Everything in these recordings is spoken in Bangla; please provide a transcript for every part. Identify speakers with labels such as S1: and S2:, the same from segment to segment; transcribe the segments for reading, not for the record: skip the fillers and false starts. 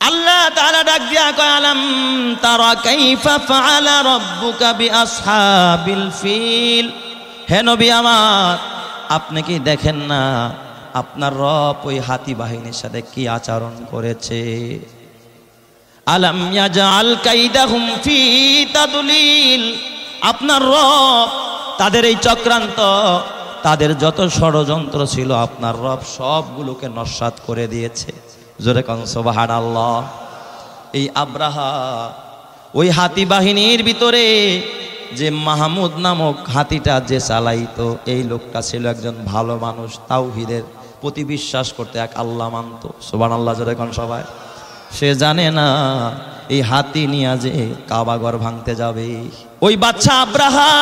S1: আল্লাহ তাআলা ডাক দিয়া কয় আলাম তারা কাইফা ফাআলা রাব্বুকা বিআসহাবিল ফিল। হে নবী আমার, আপনি কি দেখেন না আপনার রব ওই হাতি বাহিনীর সাথে কি আচরণ করেছে? আলাম ইয়াজআল কাইদাহুম ফি তাদলিল। আপনার রব তাদের এই চক্রান্ত, তাদের যত ষড়যন্ত্র ছিল আপনার রব সবগুলোকে নস্যাৎ করে দিয়েছে। জোরে কোন সুবহানাল্লাহ। এই আব্রাহা ওই হাতি বাহিনীর ভিতরে যে মাহমুদ নামক হাতিটা যে চালাইতো, এই লোকটা ছিল একজন ভালো মানুষ, তাওহীদের প্রতি বিশ্বাস করতে, এক আল্লাহ মানত। সুবহানাল্লাহ জোরে কোন সবাই। সে জানে না এই হাতি নিয়ে যে কাবাঘর ভাঙতে যাবে। ওই বাদশা আব্রাহা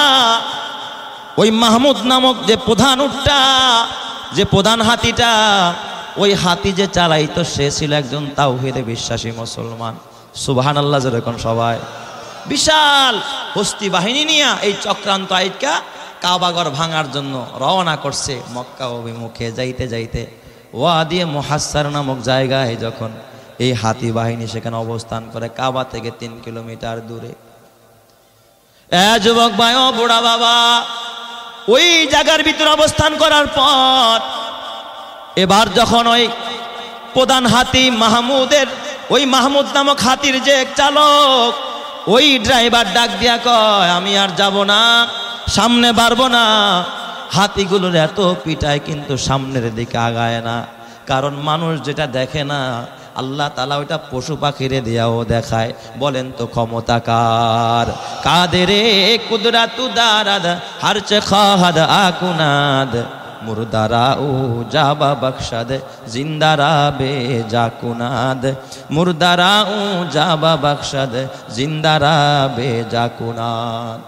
S1: ওই মাহমুদ নামক যে প্রধান উটটা, যে প্রধান হাতিটা, ওই হাতি যে চালাইতো সে ছিল একজন তাওহীদে বিশ্বাসী মুসলমান। সুবহানাল্লাহ জোরে কোন সবাই। বিশাল হস্তি বাহিনী নিয়ে এই চক্রান্ত আইকা কাবাঘর ভাঙার জন্য রওনা করছে। মক্কা অভিমুখে যাইতে যাইতে ওয়াদি মুহাসসার নামক জায়গায় যখন এই হাতি বাহিনী সেখানে অবস্থান করে, কাবা থেকে 3 কিলোমিটার দূরে। যুবক ভাই ও বুড়া বাবা, ওই জায়গার ভিতরে অবস্থান করার পর এবার যখন ওই প্রধান হাতি মাহমুদের, ওই মাহমুদ নামক হাতির যে চালক, ওই ড্রাইভার ডাক দিয়া কয় আমি আর যাব না, সামনে বাড়বো না। হাতিগুলোর এত পিটায় কিন্তু সামনের দিকে আগায় না, কারণ মানুষ যেটা দেখে না আল্লাহ তাআলা ওইটা পশু পাখিরে দিয়াও দেখায়। বলেন তো ক্ষমতা কার? কাদেরে কুদরাতু দারাদ হারচে খাহাদ আকুনাদ মুরদারা ও জাবা বখশাদ জিন্দারা বে জাকুনাদ মুরদারা ও জাবা বখশাদ জিন্দারা বে জাকুনাদ।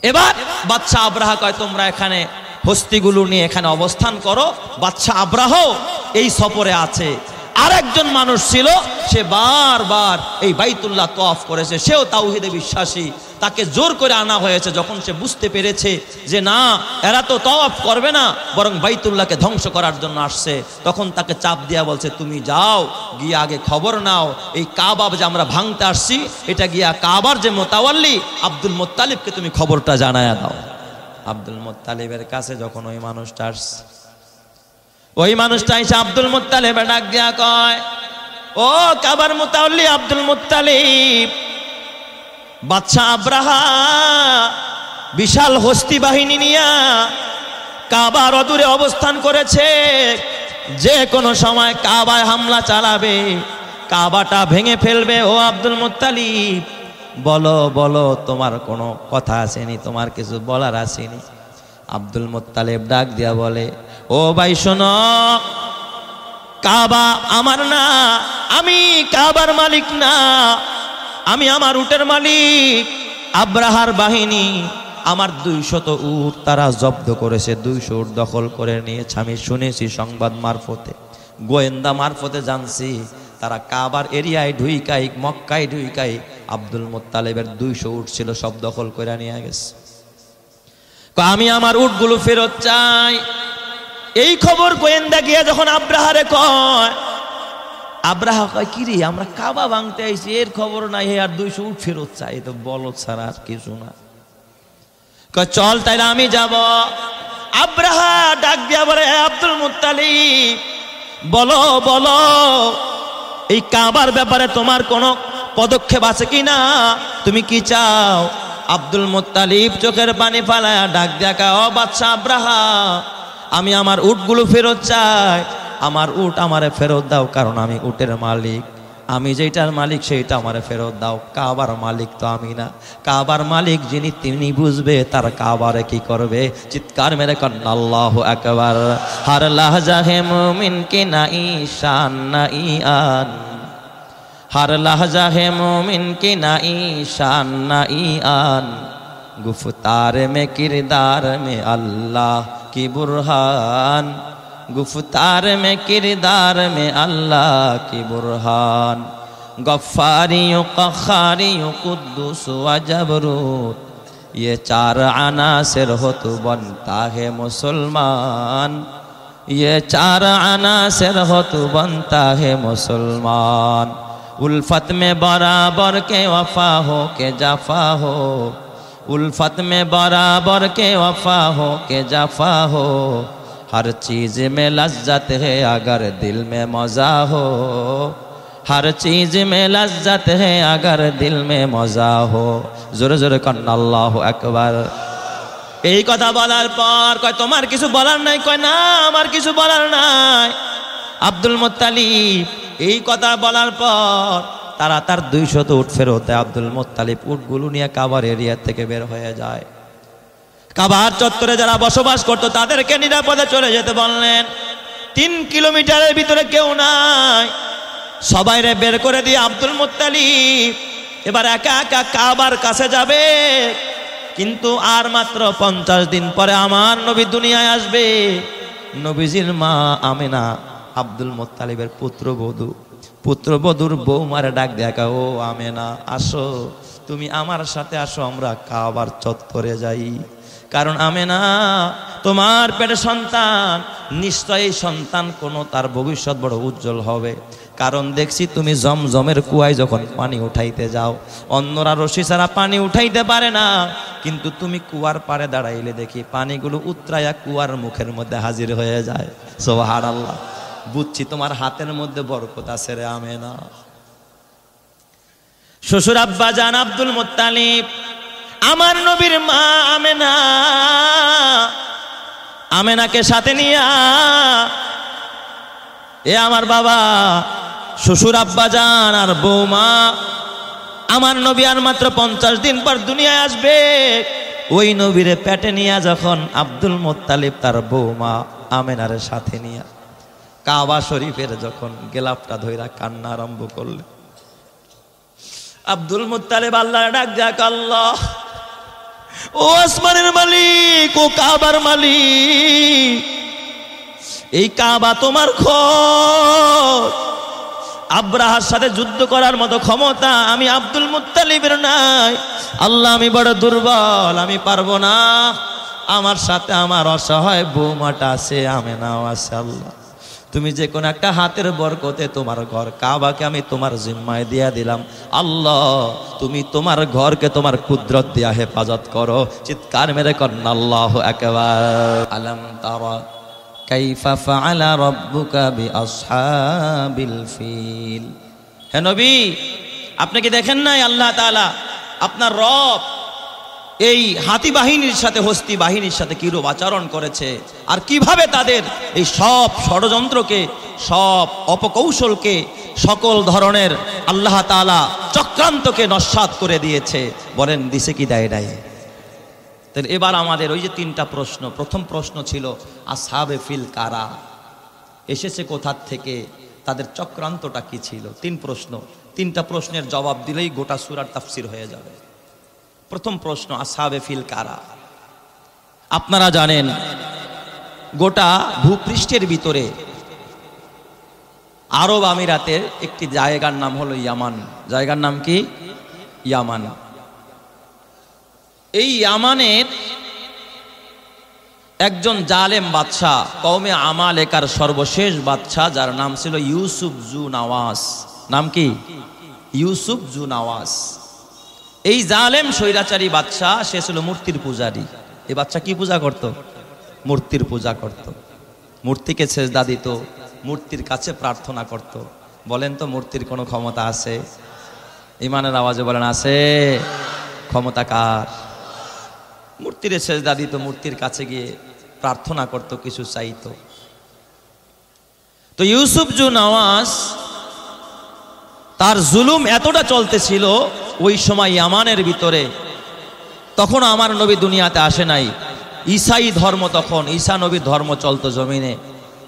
S1: এবার বাদশা আব্রাহা কয় তোমরা এখানে হস্তিগুলো নিয়ে এখানে অবস্থান করো। বাদশা আব্রাহা এই সফরে আছে। আরেকজন মানুষ ছিল, সে বারবার এই বাইতুল্লাহ তওয়াফ করেছে, সেও তাওহীদে বিশ্বাসী। তাকে জোর করে আনা হয়েছে। যখন সে বুঝতে পেরেছে যে না, এরা তো তওয়াফ করবে না, বরং বাইতুল্লাহকে ধ্বংস করার জন্য আসছে, তখন তাকে চাপ দিয়া বলছে তুমি যাও, গিয়ে আগে খবর নাও এই কাবা যে আমরা ভাঙতে আসছি, এটা গিয়া কাবার যে মোতাওয়াল্লি আব্দুল মুত্তালিবকে তুমি খবরটা জানায়া দাও। আব্দুল মুত্তালিবের কাছে যখন ওই মানুষটা আসছে, ওই মানুষটা এসে আব্দুল মুত্তালিব ডাক দিয়া কয় ও কাবার মুতাওয়াল্লি আব্দুল মুত্তালিব, বাদশা আব্রাহা বিশাল হস্তি বাহিনী নিয়ে কাবার অদূরে অবস্থান করেছে, যে কোনো সময় কাবায় হামলা চালাবে, কাবাটা ভেঙে ফেলবে। ও আব্দুল মুত্তালিব বলো বলো, তোমার কোনো কথা আসেনি, তোমার কিছু বলার আসেনি? আব্দুল মুত্তালিব ডাক দিয়া বলে ও ভাই শোনো, কাবা আমার না, আমি কাবার মালিক না, আমি আমার উটের মালিক। আব্রাহার বাহিনী আমার 200 উট তারা জব্দ করেছে, 200 উট দখল করে নিয়েছে। আমি শুনেছি সংবাদ মারফতে, গোয়েন্দা মারফতে জানছি, তারা কাবার এরিয়ায় ঢুইকাই, মক্কায় ঢুইকাই আব্দুল মুত্তালিবের 200 উট ছিল, সব দখল করে নিয়ে গেছে। আমি আমার উটগুলো ফেরত চাই। এই খবর গোয়েন্দা গিয়ে যখন আব্রাহারে কয়, আব্রাহা কয় কি রে, আমরা কাবা ভাঙতে আইছি, এর খবর নাই, আর 200 উট ফেরত চাই, তো বলো ছাড়া আর কিছু না। কয় চল তাইলে আমি যাব। আব্রাহা ডাক দিয়া বলে আব্দুল মুত্তালিব বলো বলো, এই কাবার ব্যাপারে তোমার কোনো পদক্ষেপ আছে কিনা, তুমি কি চাও? আব্দুল মুত্তালিব চোখের পানি ফালায়া ডাক দিয়া কয় ও বাদশা আব্রাহা, আমি আমার উটগুলো ফেরত চাই, আমার উট আমারে ফেরত দাও, কারণ আমি উটের মালিক, আমি যেটার মালিক সেইটা আমারে ফেরত দাও। কাবার মালিক তো আমি না, কাবার মালিক যিনি তিনি বুঝবে তার কাবারে কি করবে। চিৎকার মেরে কন্না আল্লাহু আকবার। হর লাহজা হে মুমিন কি নাই শান নাই আন, हर लहजा है मोमिन की नाई शान नाई आन, गुफ्तार में किरदार में अल्लाह की बुरहान, गुफ्तार में किरदार में अल्लाह की बुरहान, गफ्फारियों क़ख्खारियों कुद्दूस व जबरूत, ये 4 अनासिर हो तो बनता है मुसलमान, ये चार अनासिर हो तो बनता है मुसलमान। उल्फत में बराबर के वफा हो के जफा हो, उल्फत में बराबर के वफा हो के जफा हो, हर चीज़ में लज्जत है अगर दिल में मज़ा हो, हर चीज़ में लज्जत है अगर दिल में मज़ा हो। जोर जोर कन्ना अल्लाहु আকবার। এই কথা বলার পর কয় তোমার কিছু বলার নাই? কয় না আমার কিছু বলার নাই। আব্দুল মুত্তালিব এই কথা বলার পর তারা তার 200 উট ফেরত আব্দুল মুত্তালিব উটগুলো নিয়ে কাবার এরিয়া থেকে বের হয়ে যায়। কাবার চত্বরে যারা বসবাস করত তাদেরকে নিরাপদে চলে যেতে বললেন। 3 কিলোমিটারের ভিতরে কেউ নাই, সবাইরে বের করে দিয়ে আব্দুল মুত্তালিব এবার একা একা কাবার কাছে যাবে। কিন্তু আর মাত্র 50 দিন পরে আমার নবী দুনিয়ায় আসবে। নবীজির মা আমেনা আব্দুল মুত্তালিবের পুত্রবধূর বৌমারে ডাক দেখা, ও আমেনা আসো, তুমি আমার সাথে আসো, আমরা কাবার চত্বরে যাই। কারণ আমেনা তোমার পেটে সন্তান, নিশ্চয়ই সন্তান কোনো তার ভবিষ্যৎ বড় উজ্জ্বল হবে। কারণ দেখছি তুমি জমজমের কুয়ায় যখন পানি উঠাইতে যাও অন্যরা রশি ছাড়া পানি উঠাইতে পারে না, কিন্তু তুমি কুয়ার পাড়ে দাঁড়াইলে দেখি পানিগুলো উতরাইয়া কুয়ার মুখের মধ্যে হাজির হয়ে যায়। সুবহানাল্লাহ। বুঝছি তোমার হাতের মধ্যে বরকত আছে রে আমেনা। শ্বশুর আব্বা জান আব্দুল মুত্তালিব আমার নবীর মা আমেনা, আমেনাকে সাথে নিয়া এ আমার বাবা শ্বশুর আব্বা জান আর বৌমা, আমার নবী আর মাত্র 50 দিন পর দুনিয়ায় আসবে। ওই নবীরে পেটে নিয়া যখন আব্দুল মুত্তালিব তার বৌমা আমেনারে সাথে নিয়া কাবা শরীফের যখন গেলাপটা ধইরা কান্না আরম্ভ করলে, আব্দুল মুত্তালিব আল্লাহর ডাক দেখ, আল্লাহ ও আসমানের মালিক, ও কাবার মালিক, এই কাবা তোমার ঘর, আব্রাহার সাথে যুদ্ধ করার মতো ক্ষমতা আমি আব্দুল মুত্তালিবের নাই। আল্লাহ আমি বড় দুর্বল, আমি পারবো না, আমার সাথে আমার অসহায় বৌমাটা আছে, আমেনাও আছে। আল্লাহ তুমি যে কোনো একটা হাতের বরকতে তোমার ঘর কাবাকে আমি তোমার জিম্মায় দিয়া দিলাম। আল্লাহ তুমি তোমার ঘরকে তোমার কুদরত দিয়া হেফাজত করো। চিৎকার মেরে কন্না আল্লাহু আকবার। আলাম তারা কাইফা ফাআলা রাব্বুকা বিআসহাবিল ফিল। হে নবী আপনি কি দেখেন নাই আল্লাহ তাআলা আপনার রব এই হাতি বাহিনীর সাথে হস্তি বাহিনীর সাথে কিরূপ আচরণ করেছে, আর কিভাবে তাদের এই সব ষড়যন্ত্রকে, সব অপকৌশলকে, সকল ধরনের আল্লাহ তাআলা চক্রান্তকে নস্যাৎ করে দিয়েছে। বলেন দিছে কি দেয় নাই? তাহলে এবার আমাদের ওই যে 3টা প্রশ্ন, প্রথম প্রশ্ন ছিল আসহাবে ফিল কারা, এসেছে কোথা থেকে, তাদের চক্রান্তটা কি ছিল। 3 প্রশ্ন, 3টা প্রশ্নের জবাব দিলেই গোটা সূরার তাফসীর হয়ে যাবে। প্রথম প্রশ্ন আসহাবে ফিল কারা। আপনারা জানেন গোটা ভূপৃষ্ঠের ভিতরে আরব আমিরাতের একটি জায়গার নাম হলো ইয়ামান। জায়গার নাম কি? ইয়ামান। এই ইয়ামানের একজন জালেম বাদশাহ, কওমে আমালেকার সর্বশেষ বাদশাহ, যার নাম ছিল ইউসুফ জু নওয়াজ। নাম কি? ইউসুফ জু নওয়াজ। এই জালেম স্বৈরাচারী বাদশাহ, সে ছিল মূর্তির পূজারী। এই বাদশাহ কি পূজা করত? মূর্তির পূজা করত, মূর্তিকে সেজদা দিত, মূর্তির কাছে প্রার্থনা করত। বলেন তো মূর্তির কোনো ক্ষমতা আছে? ইমানের আওয়াজে বলেন আছে? ক্ষমতা কার? মূর্তির সেজদা দিত, মূর্তির কাছে গিয়ে প্রার্থনা করত, কিছু চাইতো। তো ইউসুফ জু নওয়াজ তার জুলুম এতটা চলতেছিল ওই সময় ইয়ামানের ভিতরে। তখন আমার নবী দুনিয়াতে আসে নাই, ঈসাই ধর্ম, তখন ঈসা নবীর ধর্ম চলতো জমিনে।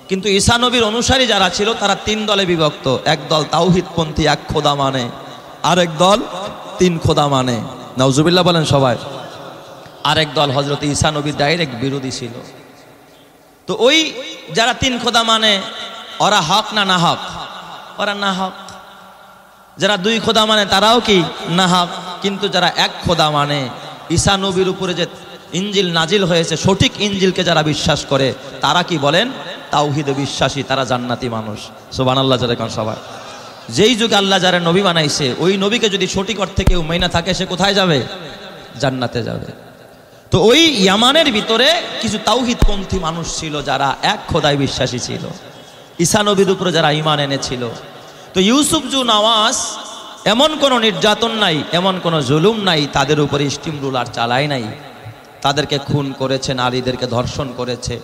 S1: কিন্তু ঈসা নবীর অনুসারী যারা ছিল তারা 3 দলে বিভক্ত। এক দল তাওহীদপন্থী, 1 খোদা মানে, আরেক দল 3 খোদা মানে। নাউজুবিল্লাহ বলেন সবাই। আরেক দল হযরত ঈসা নবীর ডাইরেক্ট বিরোধী ছিল। তো ওই যারা 3 খোদা মানে ওরা হক না না হক? ওরা না হক। যারা 2 খোদা মানে তারাও কি না হক। কিন্তু যারা 1 খোদা মানে, ঈসা নবীর উপরে যে ইনজিল নাজিল হয়েছে, সঠিক ইনজিলকে যারা বিশ্বাস করে, তারা কি বলেন? তাওহীদে বিশ্বাসী, তারা জান্নাতি মানুষ। সুবহানাল্লাহ যেরকম সবাই। যেই যুগে আল্লাহ যারা নবী বানাইছে, ওই নবীকে যদি সঠিক অর্থে কেউ মেনে থাকে, সে কোথায় যাবে? জান্নাতে যাবে। তো ওই ইয়ামানের ভিতরে কিছু তাওহীদপন্থী মানুষ ছিল যারা এক খোদায় বিশ্বাসী ছিল, ঈসা নবীর উপরে যারা ঈমান এনেছিল। তো ইউসুফ জু নওয়াজ এমন কোনো নির্যাতন নাই, এমন কোনো জুলুম নাই, তাদের উপরে স্টিম রুলার চালায় নাই। তাদেরকে খুন করেছে, নারীদেরকে ধর্ষণ করেছে,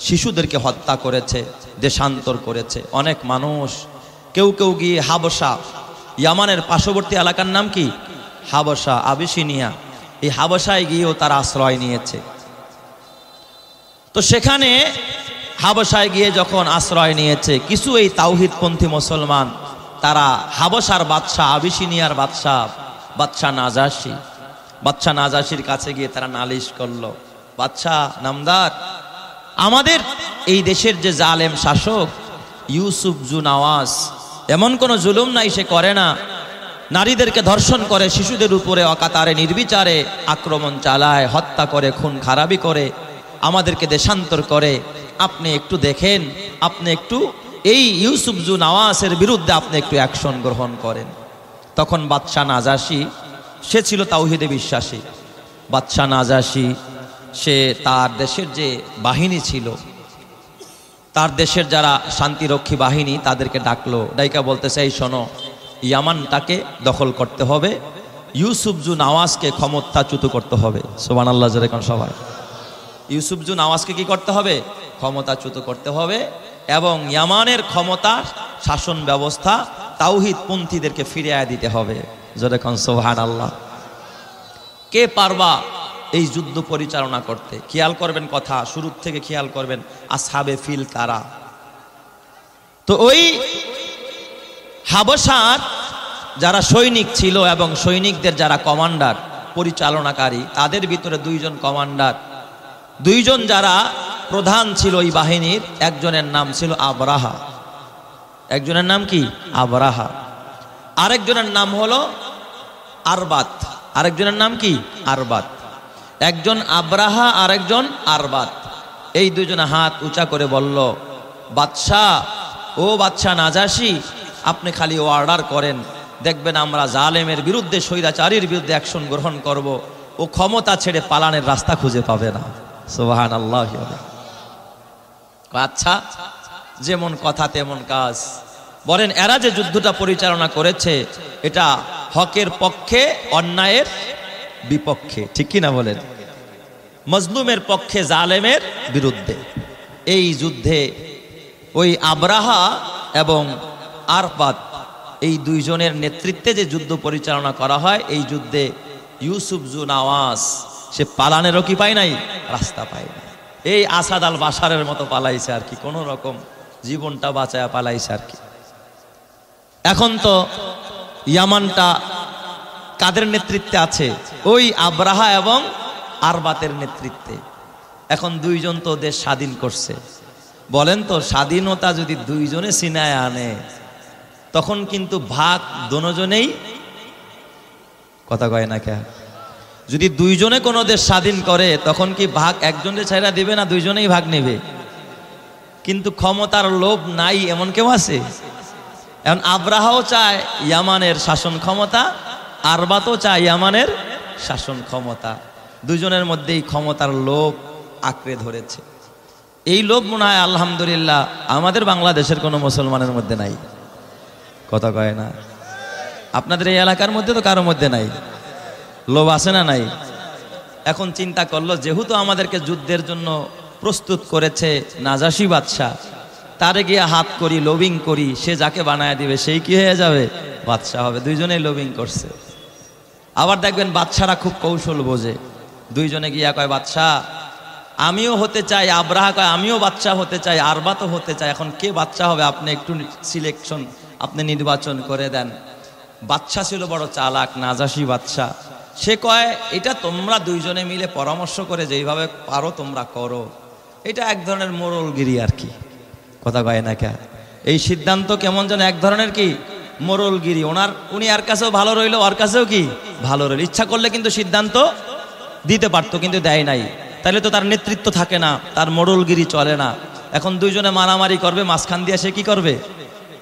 S1: শিশুদেরকে হত্যা করেছে, দেশান্তর করেছে অনেক মানুষ। কেউ কেউ গিয়ে হাবশা, ইয়ামানের পার্শ্ববর্তী এলাকার নাম কি? হাবশা, আবিসিনিয়া। এই হাবশায় গিয়েও তারা আশ্রয় নিয়েছে। তো সেখানে হাবশায় গিয়ে যখন আশ্রয় নিয়েছে, কিছু এই তাওহীদপন্থী মুসলমান তারা হাবশার বাদশাহ, আবিসিনিয়ার বাদশাহ নাজাশির কাছে গিয়ে তারা নালিশ করলো, বাদশাহ নামদার, আমাদের এই দেশের যে জালেম শাসক ইউসুফ জু নওয়াজ, এমন কোনো জুলুম নাই সে করে না, নারীদেরকে ধর্ষণ করে, শিশুদের উপরে অকাতারে নির্বিচারে আক্রমণ চালায়, হত্যা করে, খুন খারাপি করে, আমাদেরকে দেশান্তর করে। আপনি একটু দেখেন, আপনি একটু এই ইউসুফ জু নওয়াজের বিরুদ্ধে আপনি একটু অ্যাকশন গ্রহণ করেন। তখন বাদশাহ নাজাশি, সে ছিল তাওহীদে বিশ্বাসী। বাদশাহ নাজাশি সে তার দেশের যে বাহিনী ছিল, তার দেশের যারা শান্তিরক্ষী বাহিনী, তাদেরকে ডাকলো, ডাইকা বলতেছে, এই শোনো, ইয়ামানটাকে দখল করতে হবে, ইউসুফ জু নওয়াজকে ক্ষমতাচ্যুত করতে হবে। সুবহানাল্লাহ যেরকম সবাই। ইউসুফ জু নওয়াজকে কি করতে হবে? ক্ষমতাচ্যুত করতে হবে, এবং ইয়ামানের ক্ষমতা, শাসন ব্যবস্থা তাওহীদপন্থীদেরকে ফিরিয়ে দিতে হবে। যেরকম সুবহানাল্লাহ। কে পারবা এই যুদ্ধ পরিচালনা করতে? খেয়াল করবেন কথা, শুরু থেকে খেয়াল করবেন, আসহাবে ফিল কারা। তো ওই হাবশার যারা সৈনিক ছিল এবং সৈনিকদের যারা কমান্ডার, পরিচালনাকারী, তাদের ভিতরে দুইজন কমান্ডার, দুইজন যারা প্রধান ছিল ওই বাহিনীর, একজনের নাম ছিল আবরাহা। একজনের নাম কি? আবরাহা। আরেকজনের নাম হলো আরবাত। আরেকজনের নাম কি? আরবাত। একজন আবরাহা, আরেকজন আরবাত। এই দুজনে হাত উঁচা করে বলল, বাদশাহ, ও বাদশাহ নাজাশি, আপনি খালি অর্ডার করেন, দেখবেন আমরা জালেমের বিরুদ্ধে, স্বৈরাচারীর বিরুদ্ধে অ্যাকশন গ্রহণ করব, ও ক্ষমতা ছেড়ে পালানের রাস্তা খুঁজে পাবে না। সুবহানাল্লাহ। আচ্ছা, যেমন কথা তেমন কাজ। বলেন, এরা যে যুদ্ধটা পরিচালনা করেছে, এটা হকের পক্ষে, অন্যায়ের বিপক্ষে, ঠিক কি না বলেন? মজলুমের পক্ষে, জালেমের বিরুদ্ধে। এই যুদ্ধে ওই আবরাহা এবং আরবাত, এই দুইজনের নেতৃত্বে যে যুদ্ধ পরিচালনা করা হয়, এই যুদ্ধে ইউসুফ জু নওয়াজ সে পালানেরও কি পায় নাই? রাস্তা পায় না। এই আসাদ আল বাশারের মতো পালাইছে আর কি, কোনো রকম জীবনটা বাঁচায়া পালাইছে আর কি। এখন তো ইয়ামানটা কাদের নেতৃত্বে আছে? ওই আবরাহা এবং আরবাতের নেতৃত্বে। এখন দুইজন তো দেশ স্বাধীন করছে। বলেন তো, স্বাধীনতা যদি দুইজনে সিনায় আনে, তখন কিন্তু ভাগ দোনোজনেই, কথা কয় না কে? যদি দুইজনে কোনো দেশ স্বাধীন করে, তখন কি ভাগ একজনে ছাইরা দিবে না দুইজনেই ভাগ নেবে? কিন্তু ক্ষমতার লোভ নাই এমন কেউ আছে? এখন আবরাহাও চায় ইয়ামানের শাসন ক্ষমতা, আরবাতও চায় ইয়ামানের শাসন ক্ষমতা। দুইজনের মধ্যেই ক্ষমতার লোভ আঁকড়ে ধরেছে। এই লোভ মনে হয় আলহামদুলিল্লাহ আমাদের বাংলাদেশের কোনো মুসলমানের মধ্যে নাই। কথা কয় না? আপনাদের এই এলাকার মধ্যে তো কারোর মধ্যে নাই। লোভ আছে না নাই? এখন চিন্তা করলো, যেহেতু আমাদেরকে যুদ্ধের জন্য প্রস্তুত করেছে নাজাশি বাদশাহ, তারে গিয়ে হাত করি, লোভিং করি, সে যাকে বানায় দিবে সেই কি হয়ে যাবে? বাদশাহ হবে। দুইজনেই লোভিং করছে। আবার দেখবেন বাদশারা খুব কৌশল বোঝে। দুইজনে গিয়া কয়, বাদশাহ আমিও হতে চাই, আবরাহা কয় আমিও বাদশাহ হতে চাই, আরবাতও হতে চাই, এখন কে বাদশাহ হবে? আপনি একটু সিলেকশন, আপনি নির্বাচন করে দেন। বাদশাহ ছিল বড় চালাক, নাজাশি বাদশাহ। সে কয়, এটা তোমরা দুইজনে মিলে পরামর্শ করে যেইভাবে পারো তোমরা করো। এটা এক ধরনের মোরলগিরি আর কি। কথা কয় না কে? এই সিদ্ধান্ত কেমন যেন এক ধরনের কি মোরলগিরি। উনি আর কাছেও ভালো রইল, ওর কাছেও কি ভালো রইল। ইচ্ছা করলে কিন্তু সিদ্ধান্ত দিতে পারতো, কিন্তু দেয় নাই। তাহলে তো তার নেতৃত্ব থাকে না, তার মোরলগিরি চলে না। এখন দুইজনে মারামারি করবে, মাঝখান দিয়ে সে কি করবে?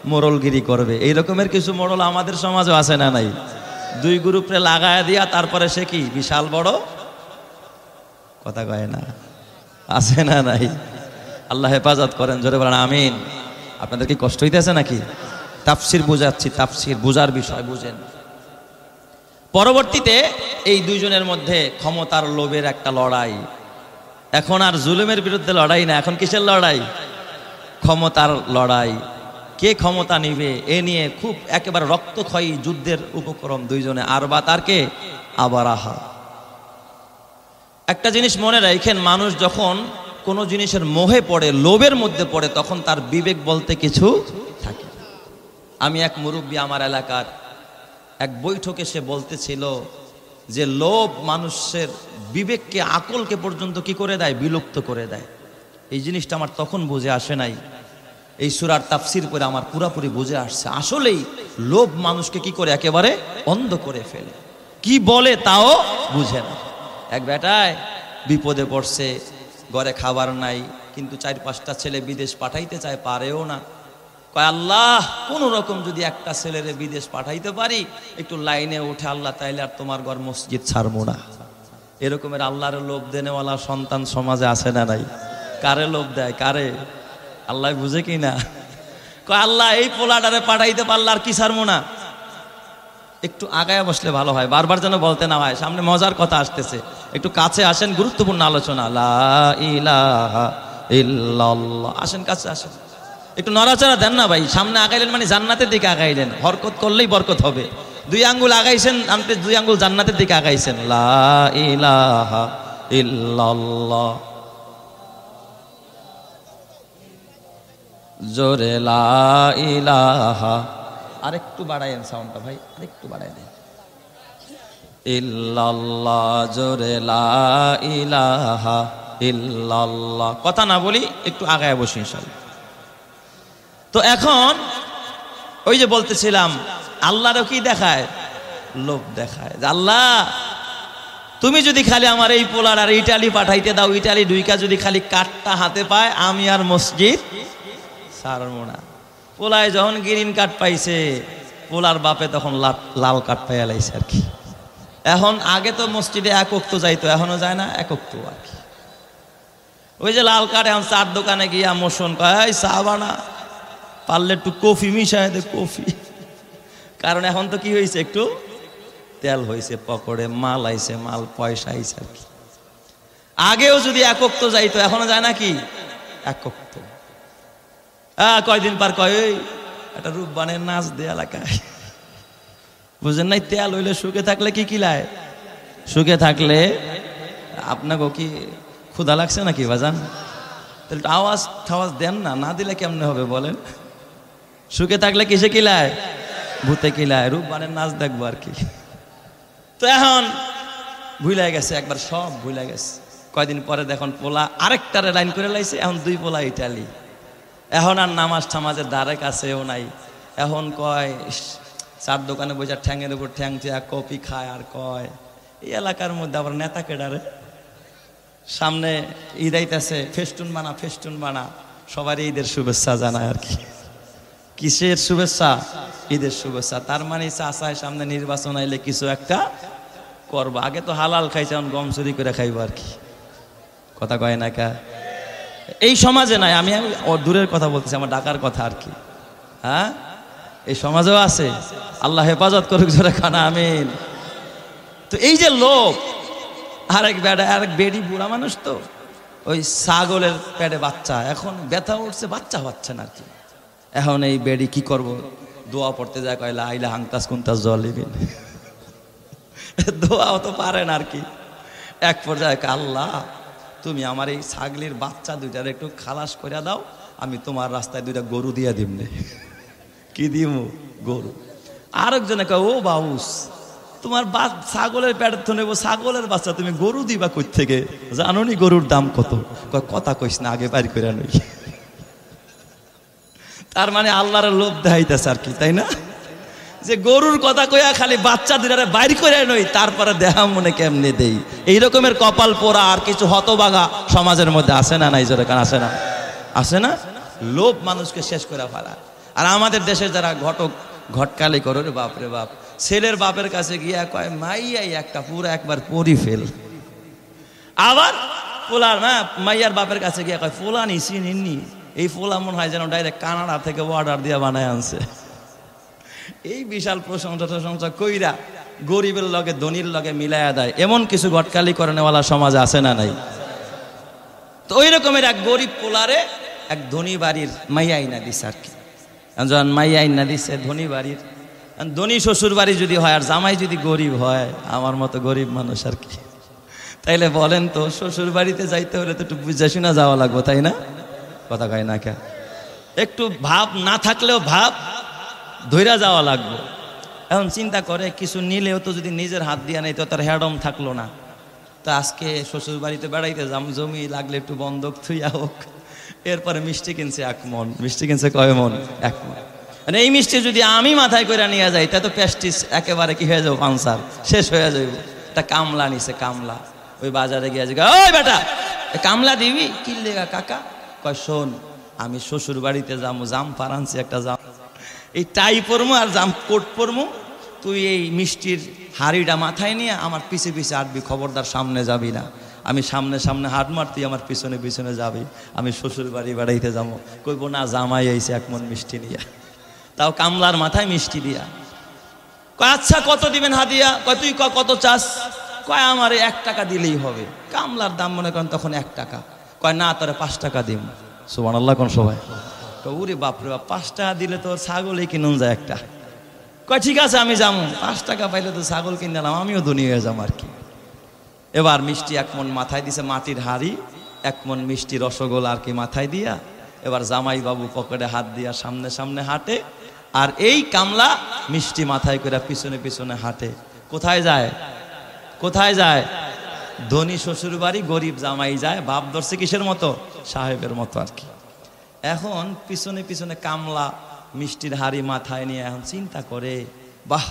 S1: মোড়লগিরি করবে। এই রকমের কিছু মোড়ল আমাদের সমাজে আছে না নাই? দুই গ্রুপে লাগায় দিয়া তারপরে সে কি বিশাল বড় কথা কয় না, আছে না নাই? আল্লাহ হেফাজত করেন, জোরে বলেন আমিন। আপনাদের কি কষ্ট হইতেছে নাকি? তাফসির বুঝাচ্ছি, তাফসির বুঝার বিষয় বুঝেন। পরবর্তীতে এই দুইজনের মধ্যে ক্ষমতার লোভের একটা লড়াই। এখন আর জুলুমের বিরুদ্ধে লড়াই না, এখন কিসের লড়াই? ক্ষমতার লড়াই। কে ক্ষমতা নিবে এ নিয়ে খুব একেবারে রক্তক্ষয়ী যুদ্ধের উপক্রম দুইজনে। আরবাত আর কে? আবারাহা। একটা জিনিস মনে রাখেন, মানুষ যখন কোনো জিনিসের মোহে পড়ে, লোভের মধ্যে পড়ে, তখন তার বিবেক বলতে কিছু থাকে। আমি এক মুরব্বী আমার এলাকার এক বৈঠকে সে বলতেছিল যে লোভ মানুষের বিবেককে, আকলকে পর্যন্ত কি করে দেয়? বিলুপ্ত করে দেয়। এই জিনিসটা আমার তখন বুঝে আসে নাই, এই সূরার তাফসীর করে আমার পুরাপুরি বুঝে আসছে। আসলেই লোভ মানুষকে কি করে? একেবারে অন্ধ করে ফেলে। কি বলে তাও বুঝে না। এক বেটায় বিপদে পড়ছে, ঘরে খাবার নাই, কিন্তু 4-5টা ছেলে বিদেশ পাঠাইতে চায়, পারেও না। কয় আল্লাহ, কোন রকম যদি একটা ছেলেরে বিদেশ পাঠাইতে পারি, একটু লাইনে উঠে আল্লাহ, তাইলে আর তোমার ঘর মসজিদ ছাড়বো না। এরকমের আল্লাহর লোভ দেনেওয়ালা সন্তান সমাজে আছে না নাই? কারে লোভ দেয়? কারে? আল্লাহ বুঝে কি না? কয় আল্লাহ, এই পোলাটারে পাঠাইতে পারলে আর কি ছাড়বো না। একটু আগায় বসলে ভালো হয়, বারবার যেন বলতে না হয়। সামনে মজার কথা আসতেছে, একটু কাছে আসেন, গুরুত্বপূর্ণ আলোচনা। লা ইলাহা ইল্লাল্লাহ। আসেন, কাছে আসেন। একটু নড়াচড়া দেন না ভাই। সামনে আগাইলেন মানে জান্নাতের দিকে আগাইলেন। হরকত করলেই বরকত হবে। 2 আঙ্গুল আগাইছেন, আপনি 2 আঙ্গুল জান্নাতের দিকে আগাইছেন। লা ইলাহা ইল্লাল্লাহ। জোরে লা ইলাহা। আরেকটু বাড়ায়েন সাউন্ডটা ভাই, আরেকটু বাড়ায় দেন। ইল্লাল্লাহ। জোরে লা ইলাহা ইল্লাল্লাহ। কথা না বলি, একটু আগায় বসি ইনশাআল্লাহ। তো এখন ওই যে বলতেছিলাম, আল্লাহরও কি দেখায়? লোভ দেখায়। আল্লাহ, তুমি যদি খালি আমার এই পোলার আর ইটালি পাঠাইতে দাও, ইটালি ঢুইকা যদি খালি কাঠটা হাতে পায়, আমি আর মসজিদ ছাড়বো না। পোলায় যখন গ্রিন কার্ড পাইছে, পোলার বাপে তখন লাল কার্ড পাইয়া লাইছে আর কি। এখন আগে তো মসজিদে 1 ওয়াক্ত যাইতো, এখনো যায় না 1 ওয়াক্ত আর কি। ওই যে লাল কার্ড, এখন চার দোকানে গিয়া মোশন কয়, চা বানা, পারলে একটু কফি মিশায় দে, কফি। কারণ এখন তো কি হয়েছে, একটু তেল হয়েছে, পকড়ে মাল আইছে, মাল পয়সা আইছে আর কি। আগেও যদি 1 ওয়াক্ত যাইতো, এখনো যায় না কি 1 ওয়াক্ত। কয়দিন পার কয়, ওই একটা রূপবানের নাচ দে এলাকায়। বুঝেন নাই? তেল হইলে সুখে থাকলে কি কিলায়? সুখে থাকলে আপনাকে কি ক্ষুধা লাগছে নাকি বাজান? তাহলে আওয়াজ ঠাওয়াজ দেন না, না দিলে কেমনে হবে বলেন? সুখে থাকলে কিসে কিলায়? ভূতে কিলায়। রূপবানের নাচ দেখবো আর কি। তো এখন ভুলে গেছে, একবার সব ভুলে গেছে। কয়দিন পরে দেখুন পোলা আরেকটারে লাইন করে লাইছে, এখন 2 পোলা ইটালি। এখন আর নামাজ ঠামাজের দ্বারে কাছেও নাই। এখন কয়, চার দোকানে বসে ঠ্যাংয়ের উপর ঠ্যাং চেয়া কপি খায়, আর কয় এই এলাকার মধ্যে আবার নেতা কেডারে। সামনে ঈদ আইতেছে, ফেস্টুন বানা, ফেস্টুন বানা। সবারই ঈদের শুভেচ্ছা জানায় আর কি। কিসের শুভেচ্ছা? ঈদের শুভেচ্ছা। তার মানে চাচায় সামনে নির্বাচন আইলে কিছু একটা করবো। আগে তো হালাল খাইছে, এখন গম চুরি করে খাইবো আর কি। কথা কয় না কা? এই সমাজে নাই, আমি দূরের কথা বলতেছি, আমার ঢাকার কথা আর কি। হ্যাঁ, এই সমাজেও আছে। আল্লাহ হেফাজত করুক, জোরে খানা আমিন। তো এই যে লোক, আরেক বেডি বুড়া মানুষ, তো ওই ছাগলের পেটে বাচ্চা, এখন ব্যথা উঠছে, বাচ্চা হচ্ছে না আর কি। এখন এই বেডি কি করব? দোয়া পড়তে যায়, কয়লা আইলা হাংতাস কুন্তাস জলিবিন। দোয়াও তো পারে না আর কি। এক পর্যায়ে, আল্লাহ তুমি আমার এই ছাগলির বাচ্চা 2টার একটু খালাস করে দাও, আমি তোমার রাস্তায় 2টা গরু দিয়া দিমনে। কি দিব? গরু। আরেকজনে কয়, ও বাউস, তোমার ছাগলের পেটের তো নেবো, ছাগলের বাচ্চা তুমি গরু দিবা কই থেকে? জানো নি গরুর দাম কত? কয় কথা কইস না, আগে বাইর করে নই। তার মানে আল্লাহর লোভ দেখাইতেছে আর কি, তাই না? যে গরুর কথা কইয়া খালি বাচ্চা 2টারে বাইর করে নই, তারপরে দেহা মনে কেমনে দেই। এই রকমের কপাল পোড়া আর কিছু হতবাগা সমাজের মধ্যে আছে না নাই? জোরে কান আছে না? আছে না? লোভ মানুষকে শেষ করে ফেলায়। আর আমাদের দেশে যারা ঘটকালি করে, রে বাপ রে বাপ, ছেলের বাপের কাছে গিয়া কয় মাইয়াই একটা পুরো একবার পরি ফেল। আবার পোলার মাইয়ার বাপের কাছে গিয়া কয় পোলা নিছি নিননি, এই পোলা মনে হয় যেন ডাইরেক্ট কানাডা থেকে অর্ডার দিয়া বানায় আনছে। এই বিশাল প্রশংসা কইরা গরিবের লগে ধনীর লগে মিলাইয়া দেয়, এমন কিছু ঘটকালি করেনেওয়ালা সমাজে আছে না নাই? তো ওই রকমের এক গরিব পোলারে এক ধনী বাড়ির মাইয়া আইনা দিছে আর কি। যখন মাইয়া আইনা দিছে ধনী বাড়ির, ধনী শ্বশুর বাড়ি যদি হয় আর জামাই যদি গরিব হয়, আমার মতো গরিব মানুষ আর কি, তাইলে বলেন তো শ্বশুর বাড়িতে যাইতে হলে তো একটু বুঝা শুনা যাওয়া লাগবো, তাই না? কথা কয় না কে? একটু ভাব না থাকলেও ভাব ধইরা যাওয়া লাগবে। এখন চিন্তা করে কিছু নিলেও তো যদি নিজের হাত দিয়ে নেই তো তার হ্যাডম থাকলো না। তো আজকে শ্বশুর বাড়িতে বেড়াইতে যাম, জমি লাগলে একটু বন্ধক থুইয়া হোক। এরপরে মিষ্টি কিনছে 1 মন, মিষ্টি কিনছে কয় মন? 1 মন। মানে এই মিষ্টি যদি আমি মাথায় করে নিয়ে যাই তা তো প্যাস্টিস একেবারে কি হয়ে যাবো, পানসার শেষ হয়ে যাইব। তা কামলা নিছে, কামলা ওই বাজারে গিয়ে ওই বেটা কামলা দিবি কি লেগা কাকা? কয় শোন, আমি শ্বশুর বাড়িতে যাবো, জাম পারানছি একটা, জাম এই টাই পরমু আর জাম কোট পরমু, তুই এই মিষ্টির হাড়িটা মাথায় নিয়ে আমার পিছে পিছে হাঁটবি, খবরদার সামনে যাবি না। আমি সামনে সামনে হাট মার, তুই আমার পিছনে পিছনে যাবি। আমি শ্বশুর বাড়ি বেড়াইতে যাবো, কইব না জামাই আইছে 1 মন মিষ্টি নিয়া, তাও কামলার মাথায় মিষ্টি দিয়া। কয় আচ্ছা কত দিবেন হাদিয়া? কয় তুই কত চাস? কয় আমার 1 টাকা দিলেই হবে। কামলার দাম মনে করেন তখন 1 টাকা। কয় না তোরে 5 টাকা দিম। সুবহানাল্লাহ কোন সবাই? ওরে বাপরে বাপ, 5 টাকা দিলে তো ছাগলই কিনুন যায় একটা। কয় ঠিক আছে আমি যাবো, 5 টাকা পাইলে তো ছাগল কিনলাম, আমিও ধনী হয়ে যাবো আর কি। এবার মিষ্টি 1 মন মাথায় দিছে, মাটির হাড়ি 1 মন মিষ্টি রসগোল্লা আর কি মাথায় দিয়া। এবার জামাই বাবু পকেটে হাত দিয়া সামনে সামনে হাঁটে, আর এই কামলা মিষ্টি মাথায় করে পিছনে পিছনে হাঁটে। কোথায় যায়? কোথায় যায়? ধনী শ্বশুর বাড়ি, গরিব জামাই যায়। বাপ ধরছে কিসের মতো? সাহেবের মতো আর কি। এখন পিছনে পিছনে কামলা মিষ্টির হাড়ি মাথায় নিয়ে এখন চিন্তা করে, বাহ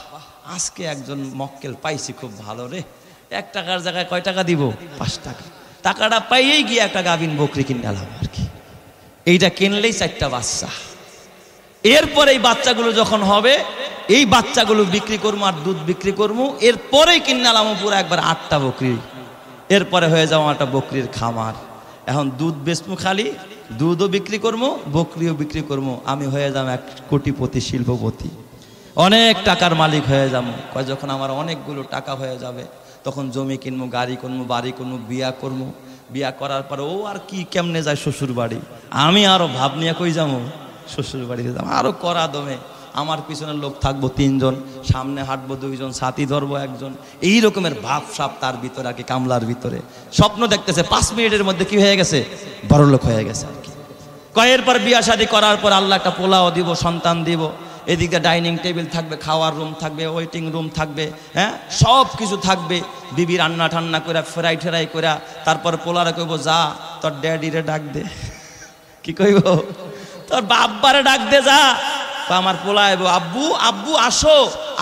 S1: আজকে একজন মক্কেল পাইছি, খুব ভালো রে। 1 টাকার জায়গায় কয় টাকা দিব? 5 টাকা। টাকাটা পাইয়েই গিয়ে একটা গাভিন বকরি কিনলাম আর কি। এইটা কিনলেই 4টা বাচ্চা। এরপরে এই বাচ্চাগুলো যখন হবে, এই বাচ্চাগুলো বিক্রি করবো আর দুধ বিক্রি করবো। এরপরেই কিনলাম পুরো একবার 8টা বকরি। এরপরে হয়ে যাবো একটা বকরির খামার। এখন দুধ বেচবো, খালি দুধও বিক্রি করবো, বকরিও বিক্রি করবো। আমি হয়ে যাবো 1 কোটিপতি, শিল্পপতি, অনেক টাকার মালিক হয়ে যাবো। কয় যখন আমার অনেকগুলো টাকা হয়ে যাবে তখন জমি কিনবো, গাড়ি কিনবো, বাড়ি কিনবো, বিয়া করবো। বিয়া করার পরে ও আর কি কেমনে যায় শ্বশুর বাড়ি, আমি আরো ভাব নিয়ে কই যাবো শ্বশুর বাড়িতে যাবো, আরো করা দমে। আমার পিছনের লোক থাকবো 3 জন, সামনে হাঁটবো 2 জন, সাথী ধরবো 1 জন। এই রকমের ভাব সাপ তার ভিতরে আর কি, কামলার ভিতরে স্বপ্ন দেখতেছে 5 মিনিটের মধ্যে কি হয়ে গেছে, বড়লোক হয়ে গেছে আর কি। কয়ের পর বিয়া শাদী করার পর আল্লাহ একটা পোলাও দিব, সন্তান দিব। এদিকে ডাইনিং টেবিল থাকবে, খাওয়ার রুম থাকবে, ওয়েটিং রুম থাকবে, হ্যাঁ সব কিছু থাকবে। বিবি রান্না ঠান্না করে ফেরাই ঠেরাই করে তারপর পোলারে কইব যা তোর ড্যাডিরে ডাক দে। কি কইব? তোর বাব্বারে ডাক দে যা। আমার পোলা আইব, আব্বু আব্বু আসো,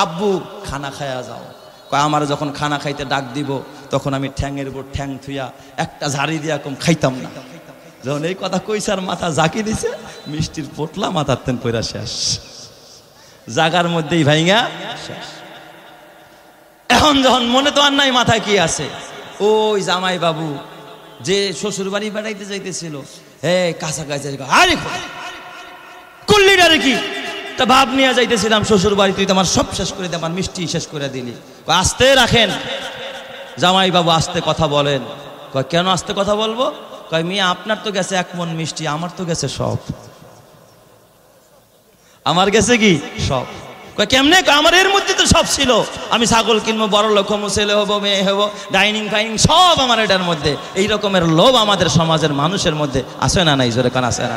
S1: আব্বু খানা খায়া যাও। কয় আমার যখন খানা খাইতে ডাক দিব তখন আমি ঠ্যাংয়ের উপর ঠ্যাং থুইয়া একটা ঝাড়ি দিয়া কম খাইতাম না। যখন এই কথা কইসার মাথা জাকি দিছে, মিষ্টির পোটলা মাথার তেন পয়রা শেষ, জাগার মধ্যেই ভাইঙ্গা শেষ। এখন যখন মনে তো আর নাই মাথায় কি আছে, ওই জামাই বাবু যে শ্বশুর বাড়ি বেড়াইতে যাইতেছিল, হে কাছাকাছি আরে কুল্লিটারে কি তা ভাব নিয়ে যাইতেছিলাম শ্বশুর বাড়ি, তুই তো আমার সব শেষ করে দে, আমার মিষ্টি শেষ করে দিলি। আস্তে রাখেন জামাই বাবু, আস্তে কথা বলেন। কয় কেন আস্তে কথা বলবো? কয় মিয়া আপনার তো গেছে 1 মন মিষ্টি, আমার তো গেছে সব। আমার গেছে কি সব? কয় কেমনে? আমার এর মধ্যে তো সব ছিল। আমি ছাগল কিনবো, বড় লোক হবো, ছেলে হবো, মেয়ে হবো, ডাইনিং ফাইনিং সব আমার এটার মধ্যে। এই রকমের লোভ আমাদের সমাজের মানুষের মধ্যে আছে না নাই? জোরে কান আছে না?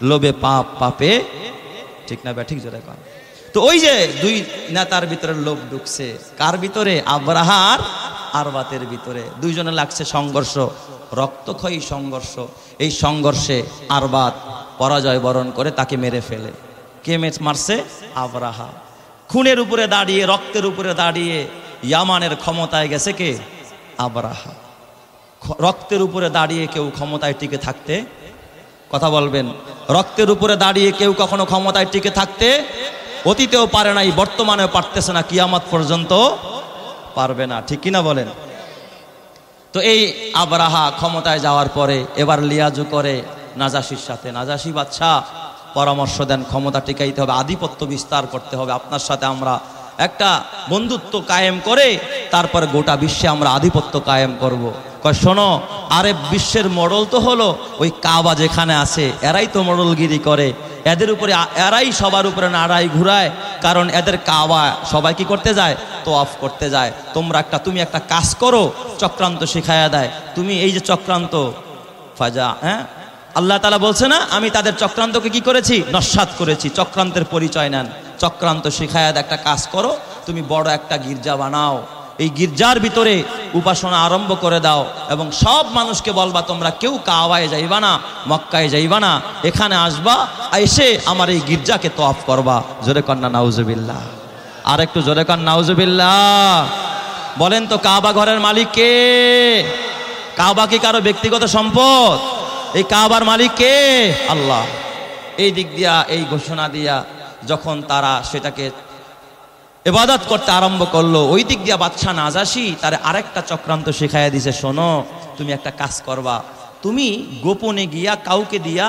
S1: লোভে পাপ, পাপে ঠিক না ঠিক জোরে কান। তো ওই যে 2 নেতার ভিতরে লোভ ঢুকছে, কার ভিতরে? আবরাহা আর আরবাতের ভিতরে। 2 জনে লাগছে সংঘর্ষ, রক্তক্ষয়ী সংঘর্ষ। এই সংঘর্ষে আরবাত পরাজয় বরণ করে তাকে মেরে ফেলে। কে মারছে? আবরাহা। খুনের উপরে দাঁড়িয়ে, রক্তের উপরে দাঁড়িয়ে ইয়ামানের ক্ষমতায় গেছে কে? আবরাহা। রক্তের উপরে দাঁড়িয়ে কেউ ক্ষমতায় টিকে থাকতে কথা বলবেন। রক্তের উপরে দাঁড়িয়ে কেউ কখনো ক্ষমতায় টিকে থাকতে অতীতেও পারে নাই, বর্তমানেও পারতেছে না, কিয়ামত পর্যন্ত পারবে না, ঠিক কিনা বলেন? তো এই আবরাহা ক্ষমতায় যাওয়ার পরে এবার লিয়াজু করে নাজাসির সাথে। নাজাসি বাদশাহ পরামর্শ দেন, ক্ষমতা টিকাইতে হবে, আধিপত্য বিস্তার করতে হবে, আপনার সাথে আমরা একটা বন্ধুত্ব কায়েম করে তারপরে গোটা বিশ্বে আমরা আধিপত্য কায়েম করব। কয় শোনো, আরে বিশ্বের মডল তো হলো ওই কাবা যেখানে আছে, এরাই তো মডলগিরি করে, এদের উপরে এরাই সবার উপরে নাড়াই ঘুরায়, কারণ এদের কাবা সবাই কি করতে যায়? তোয়াফ করতে যায়। তুমি একটা কাজ করো, চক্রান্ত শিখায়া দেয়। তুমি এই যে চক্রান্ত ফাজা, হ্যাঁ আল্লাহ তাআলা বলছে না, আমি তাদের চক্রান্তকে কি করেছি? নস্যাৎ করেছি। চক্রান্তের পরিচয় নেন, চক্রান্ত শিখায়া দেয়। একটা কাজ করো, তুমি বড় একটা গির্জা বানাও, এই গির্জার ভিতরে উপাসনা আরম্ভ করে দাও এবং সব মানুষকে বলবা তোমরা কেউ কাবায় যাইবা না, মক্কায় যাইবা না, এখানে আসবা, এসে আমার এই গির্জাকে তোয়াফ করবা। জোরে কন্যা নাউজুবিল্লাহ, আর একটু জোরে কন্যা নাউজুবিল্লাহ। বলেন তো কাবা ঘরের মালিক কে? কাবা কি কারো ব্যক্তিগত সম্পদ? এই কাবার মালিক কে? আল্লাহ। এই দিক দিয়া, এই ঘোষণা দিয়া যখন তারা সেটাকে ইবাদত করতে আরম্ভ করলো, ওই দিক দিয়া বাদশাহ নাজাসি তার আরেকটা চক্রান্ত শিখাইয়া দিছে। শোনো, তুমি একটা কাজ করবা, তুমি গোপনে গিয়া কাউকে দিয়া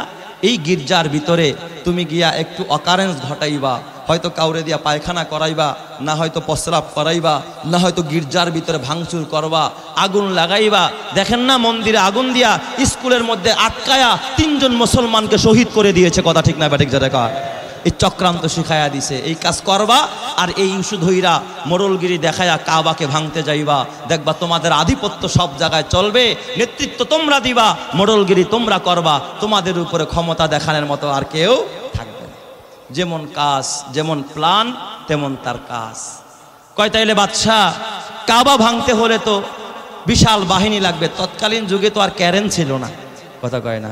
S1: এই গির্জার ভিতরে তুমি গিয়া একটু অকারেন্স ঘটাইবা, হয়তো কাউরে দিয়া পায়খানা করাইবা, না হয়তো প্রস্রাব করাইবা, না হয়তো গির্জার ভিতরে ভাঙচুর করবা, আগুন লাগাইবা। দেখেন না মন্দিরে আগুন দিয়া স্কুলের মধ্যে আটকায়া 3 জন মুসলমানকে শহীদ করে দিয়েছে, কথা ঠিক না ব্যাটিক যারা কয়? এই চক্রান্ত শিখাইয়া দিছে, এই কাজ করবা আর এই ইস্যু ধইরা মোড়লগিরি দেখায়া কাবাকে ভাঙতে যাইবা, দেখবা তোমাদের আধিপত্য সব জায়গায় চলবে, নেতৃত্ব তোমরা দিবা, মোড়লগিরি তোমরা করবা, তোমাদের উপরে ক্ষমতা দেখানোর মতো আর কেউ থাকবে না। যেমন কাজ, যেমন প্ল্যান তেমন তার কাজ। কয় তাইলে বাদশাহ, কাবা ভাঙতে হলে তো বিশাল বাহিনী লাগবে। তৎকালীন যুগে তো আর ক্যারেন ছিল না, কথা কয় না?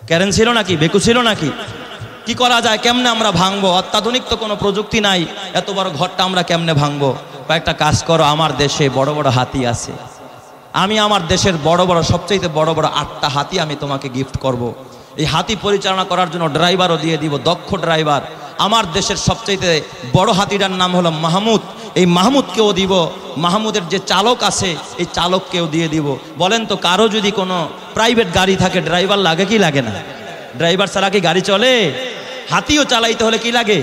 S1: ক্যারেন ছিল নাকি? বেকু ছিল নাকি? কি করা যায়, কেমনে আমরা ভাঙবো? অত্যাধুনিক তো কোনো প্রযুক্তি নাই, এত বড় ঘরটা আমরা কেমনে ভাঙবো? কয়েকটা কাজ করো, আমার দেশে বড় বড় হাতি আছে, আমি আমার দেশের বড় বড় সবচেয়ে বড় বড় 8টা হাতি আমি তোমাকে গিফট করব। এই হাতি পরিচালনা করার জন্য ড্রাইভারও দিয়ে দিব, দক্ষ ড্রাইভার। আমার দেশের সবচেয়ে বড় হাতিটার নাম হলো মাহমুদ, এই মাহমুদকেও দিব। মাহমুদের যে চালক আছে এই চালককেও দিয়ে দিব। বলেন তো কারো যদি কোনো প্রাইভেট গাড়ি থাকে ড্রাইভার লাগে কি লাগে না? ড্রাইভার ছাড়া কি গাড়ি চলে? হাতিও চালাইতে হলে কি লাগে?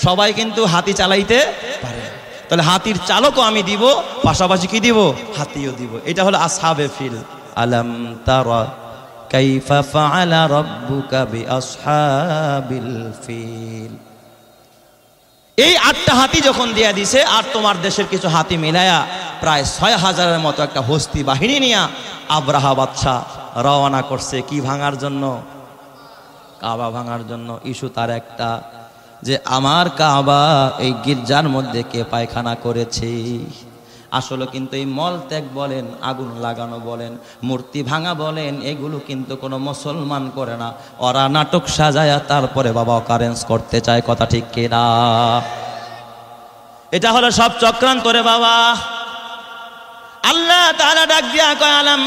S1: সবাই কিন্তু হাতি চালাইতে পারে, তাহলে হাতির চালকও আমি দিব, পাশাপাশি কি দিব? হাতিও দিব। এটা হলো আসহাবে ফিল। আলাম তারা কাইফা ফাআলা রাব্বুকা বিআসহাবিল ফিল। এই 8টা হাতি যখন দিয়া দিছে, আর তোমার দেশের কিছু হাতি মিলায়া প্রায় 6000-এর মতো একটা হস্তি বাহিনী নিয়ে আবরাহা বাদশাহ রওনা করছে। কি ভাঙার জন্য? কাবা ভাঙার জন্য। ইস্যু তার একটা, যে আমার কাবা এই গির্জার মধ্যে কে পায়খানা করেছে। আসলে কিন্তু এই মল ত্যাগ বলেন, আগুন লাগানো বলেন, মূর্তি ভাঙা বলেন, এগুলো কিন্তু কোনো মুসলমান করে না। ওরা নাটক সাজায়া তারপরে বাবা অকারেন্স করতে চায়, কথা ঠিক কিনা? এটা হলো সব চক্রান্ত রে বাবা। আল্লাহ তাআলা ডাক দিয়া কয়, আলাম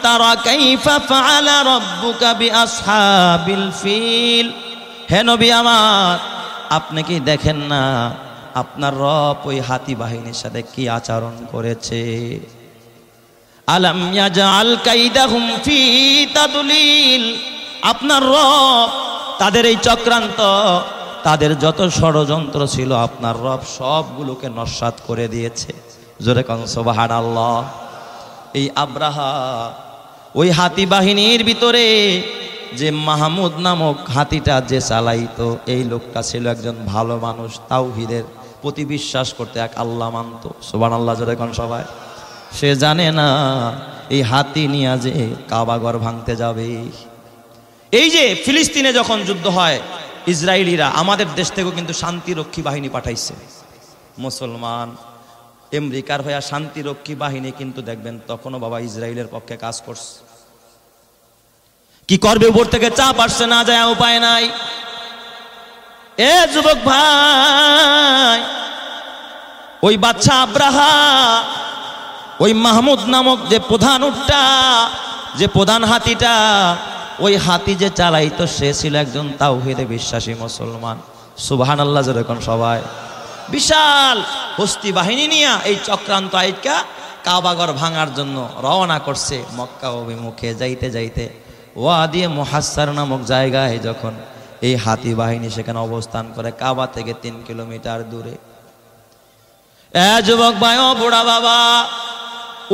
S1: তারা কাইফা ফাআলা রাব্বুকা বিআসহাবিল ফিল। হে নবী আমার, আপনি কি দেখেন না আপনার রব ওই হাতি বাহিনীর সাথে কি আচরণ করেছে? আলাম ইয়াজআল কাইদাহুম ফি তাদলিল। আপনার রব তাদের এই চক্রান্ত, তাদের যত ষড়যন্ত্র ছিল আপনার রব সবগুলোকে নস্যাৎ করে দিয়েছে। জোরে কোন সুবহানাল্লাহ। এই আব্রাহা ওই হাতি বাহিনীর ভিতরে যে মাহমুদ নামক হাতিটা যে চালাইতো, এই লোকটা ছিল একজন ভালো মানুষ, তাওহীদের প্রতি বিশ্বাস করতে, এক আল্লাহ মানত। সুবহানাল্লাহ, জোরে কোন সবাই। সে জানে না এই হাতি নিয়ে যে কাবাঘর ভাঙতে যাবে। এই যে ফিলিস্তিনে যখন যুদ্ধ হয়, ইসরায়েলিরা আমাদের দেশ থেকেও কিন্তু শান্তিরক্ষী বাহিনী পাঠাইছে। মুসলমান আমেরিকার হয়ে শান্তিরক্ষী বাহিনী কিন্তু দেখবেন তখনও বাবা ইসরায়েলের পক্ষে কাজ করছে। কি করবে? উপর থেকে চাপ আসছে, না যায় উপায় নাই। এ যুবক ভাই, ওই বাদশা আব্রাহা ওই মাহমুদ নামক যে প্রধান উটটা, যে প্রধান হাতিটা, ওই হাতি যে চালাইতো সে ছিল একজন তাওহীদে বিশ্বাসী মুসলমান। সুবহানাল্লাহ যেরকম সবাই। বিশাল হস্তি বাহিনী নিয়ে এই চক্রান্ত আইকা কাবাঘর ভাঙার জন্য রওনা করছে। মক্কা অভিমুখে যাইতে যাইতে ওয়াদি মুহাসসার নামক জায়গায় যখন এই হাতি বাহিনী সেখানে অবস্থান করে, কাবা থেকে 3 কিলোমিটার দূরে। যুবক ভাই ও বুড়া বাবা,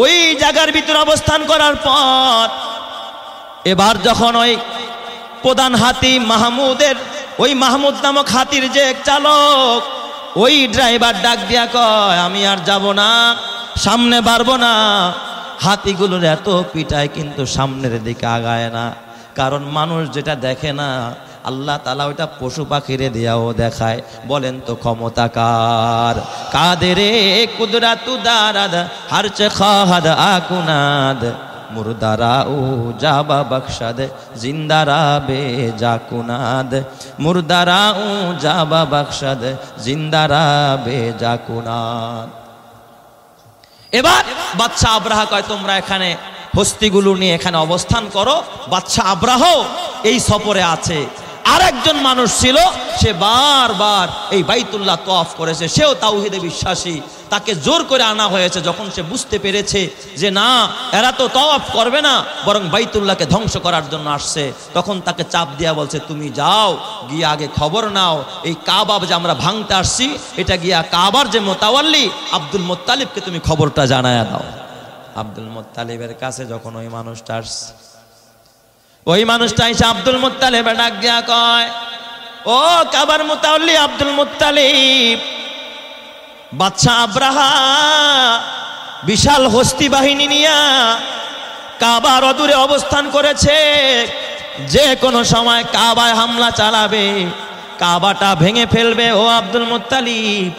S1: ওই জায়গার ভিতরে অবস্থান করার পর এবার যখন ওই প্রধান হাতি মাহমুদের, ওই মাহমুদ নামক হাতির যে চালক, ওই ড্রাইভার ডাক দিয়া কয় আমি আর যাব না, সামনে বাড়বো না। হাতিগুলোর এত পিটায় কিন্তু সামনের দিকে আগায় না, কারণ মানুষ যেটা দেখে না আল্লাহ তাআলা ওইটা পশু পাখিরে দিয়াও দেখায়। বলেন তো ক্ষমতা কার? কাদেরে কুদরাতু দারাদ হারচে খাহাদ আকুনাদ মুরদারা ও জাবা বখশাদ জিন্দারা বে জাকুনাদ মুরদারা ও জাবা বখশাদ জিন্দারা বে জাকুনাদ। এবার বাদশা আব্রাহা কয় তোমরা এখানে হস্তিগুলো নিয়ে এখানে অবস্থান করো। বাদশা আব্রাহ এই সফরে আছে। আরেকজন মানুষ ছিল, সে বারবার এই বাইতুল্লাহ তওয়াফ করেছে, সেও তাওহীদে বিশ্বাসী। তাকে জোর করে আনা হয়েছে। যখন সে বুঝতে পেরেছে যে না এরা তো তওয়াফ করবে না, বরং বাইতুল্লাহকে ধ্বংস করার জন্য আসছে, তখন তাকে চাপ দিয়া বলছে তুমি যাও, গিয়ে আগে খবর নাও এই কাবা যে আমরা ভাঙতে আসছি, এটা গিয়া কাবার যে মোতাওয়াল্লি আব্দুল মুত্তালিবকে তুমি খবরটা জানায়া দাও। আব্দুল মুত্তালিবের কাছে যখন ওই মানুষটা আসছে, ওই মানুষটা এসে আব্দুল মুত্তালিব ডাক দিয়া কয় ও কাবার মোতাওয়াল্লি আব্দুল মুত্তালিব, বাদশা আব্রাহা বিশাল হস্তি বাহিনী নিয়া কাবার অদূরে অবস্থান করেছে, যে কোনো সময় কাবায় হামলা চালাবে, কাবাটা ভেঙে ফেলবে। ও আব্দুল মুত্তালিব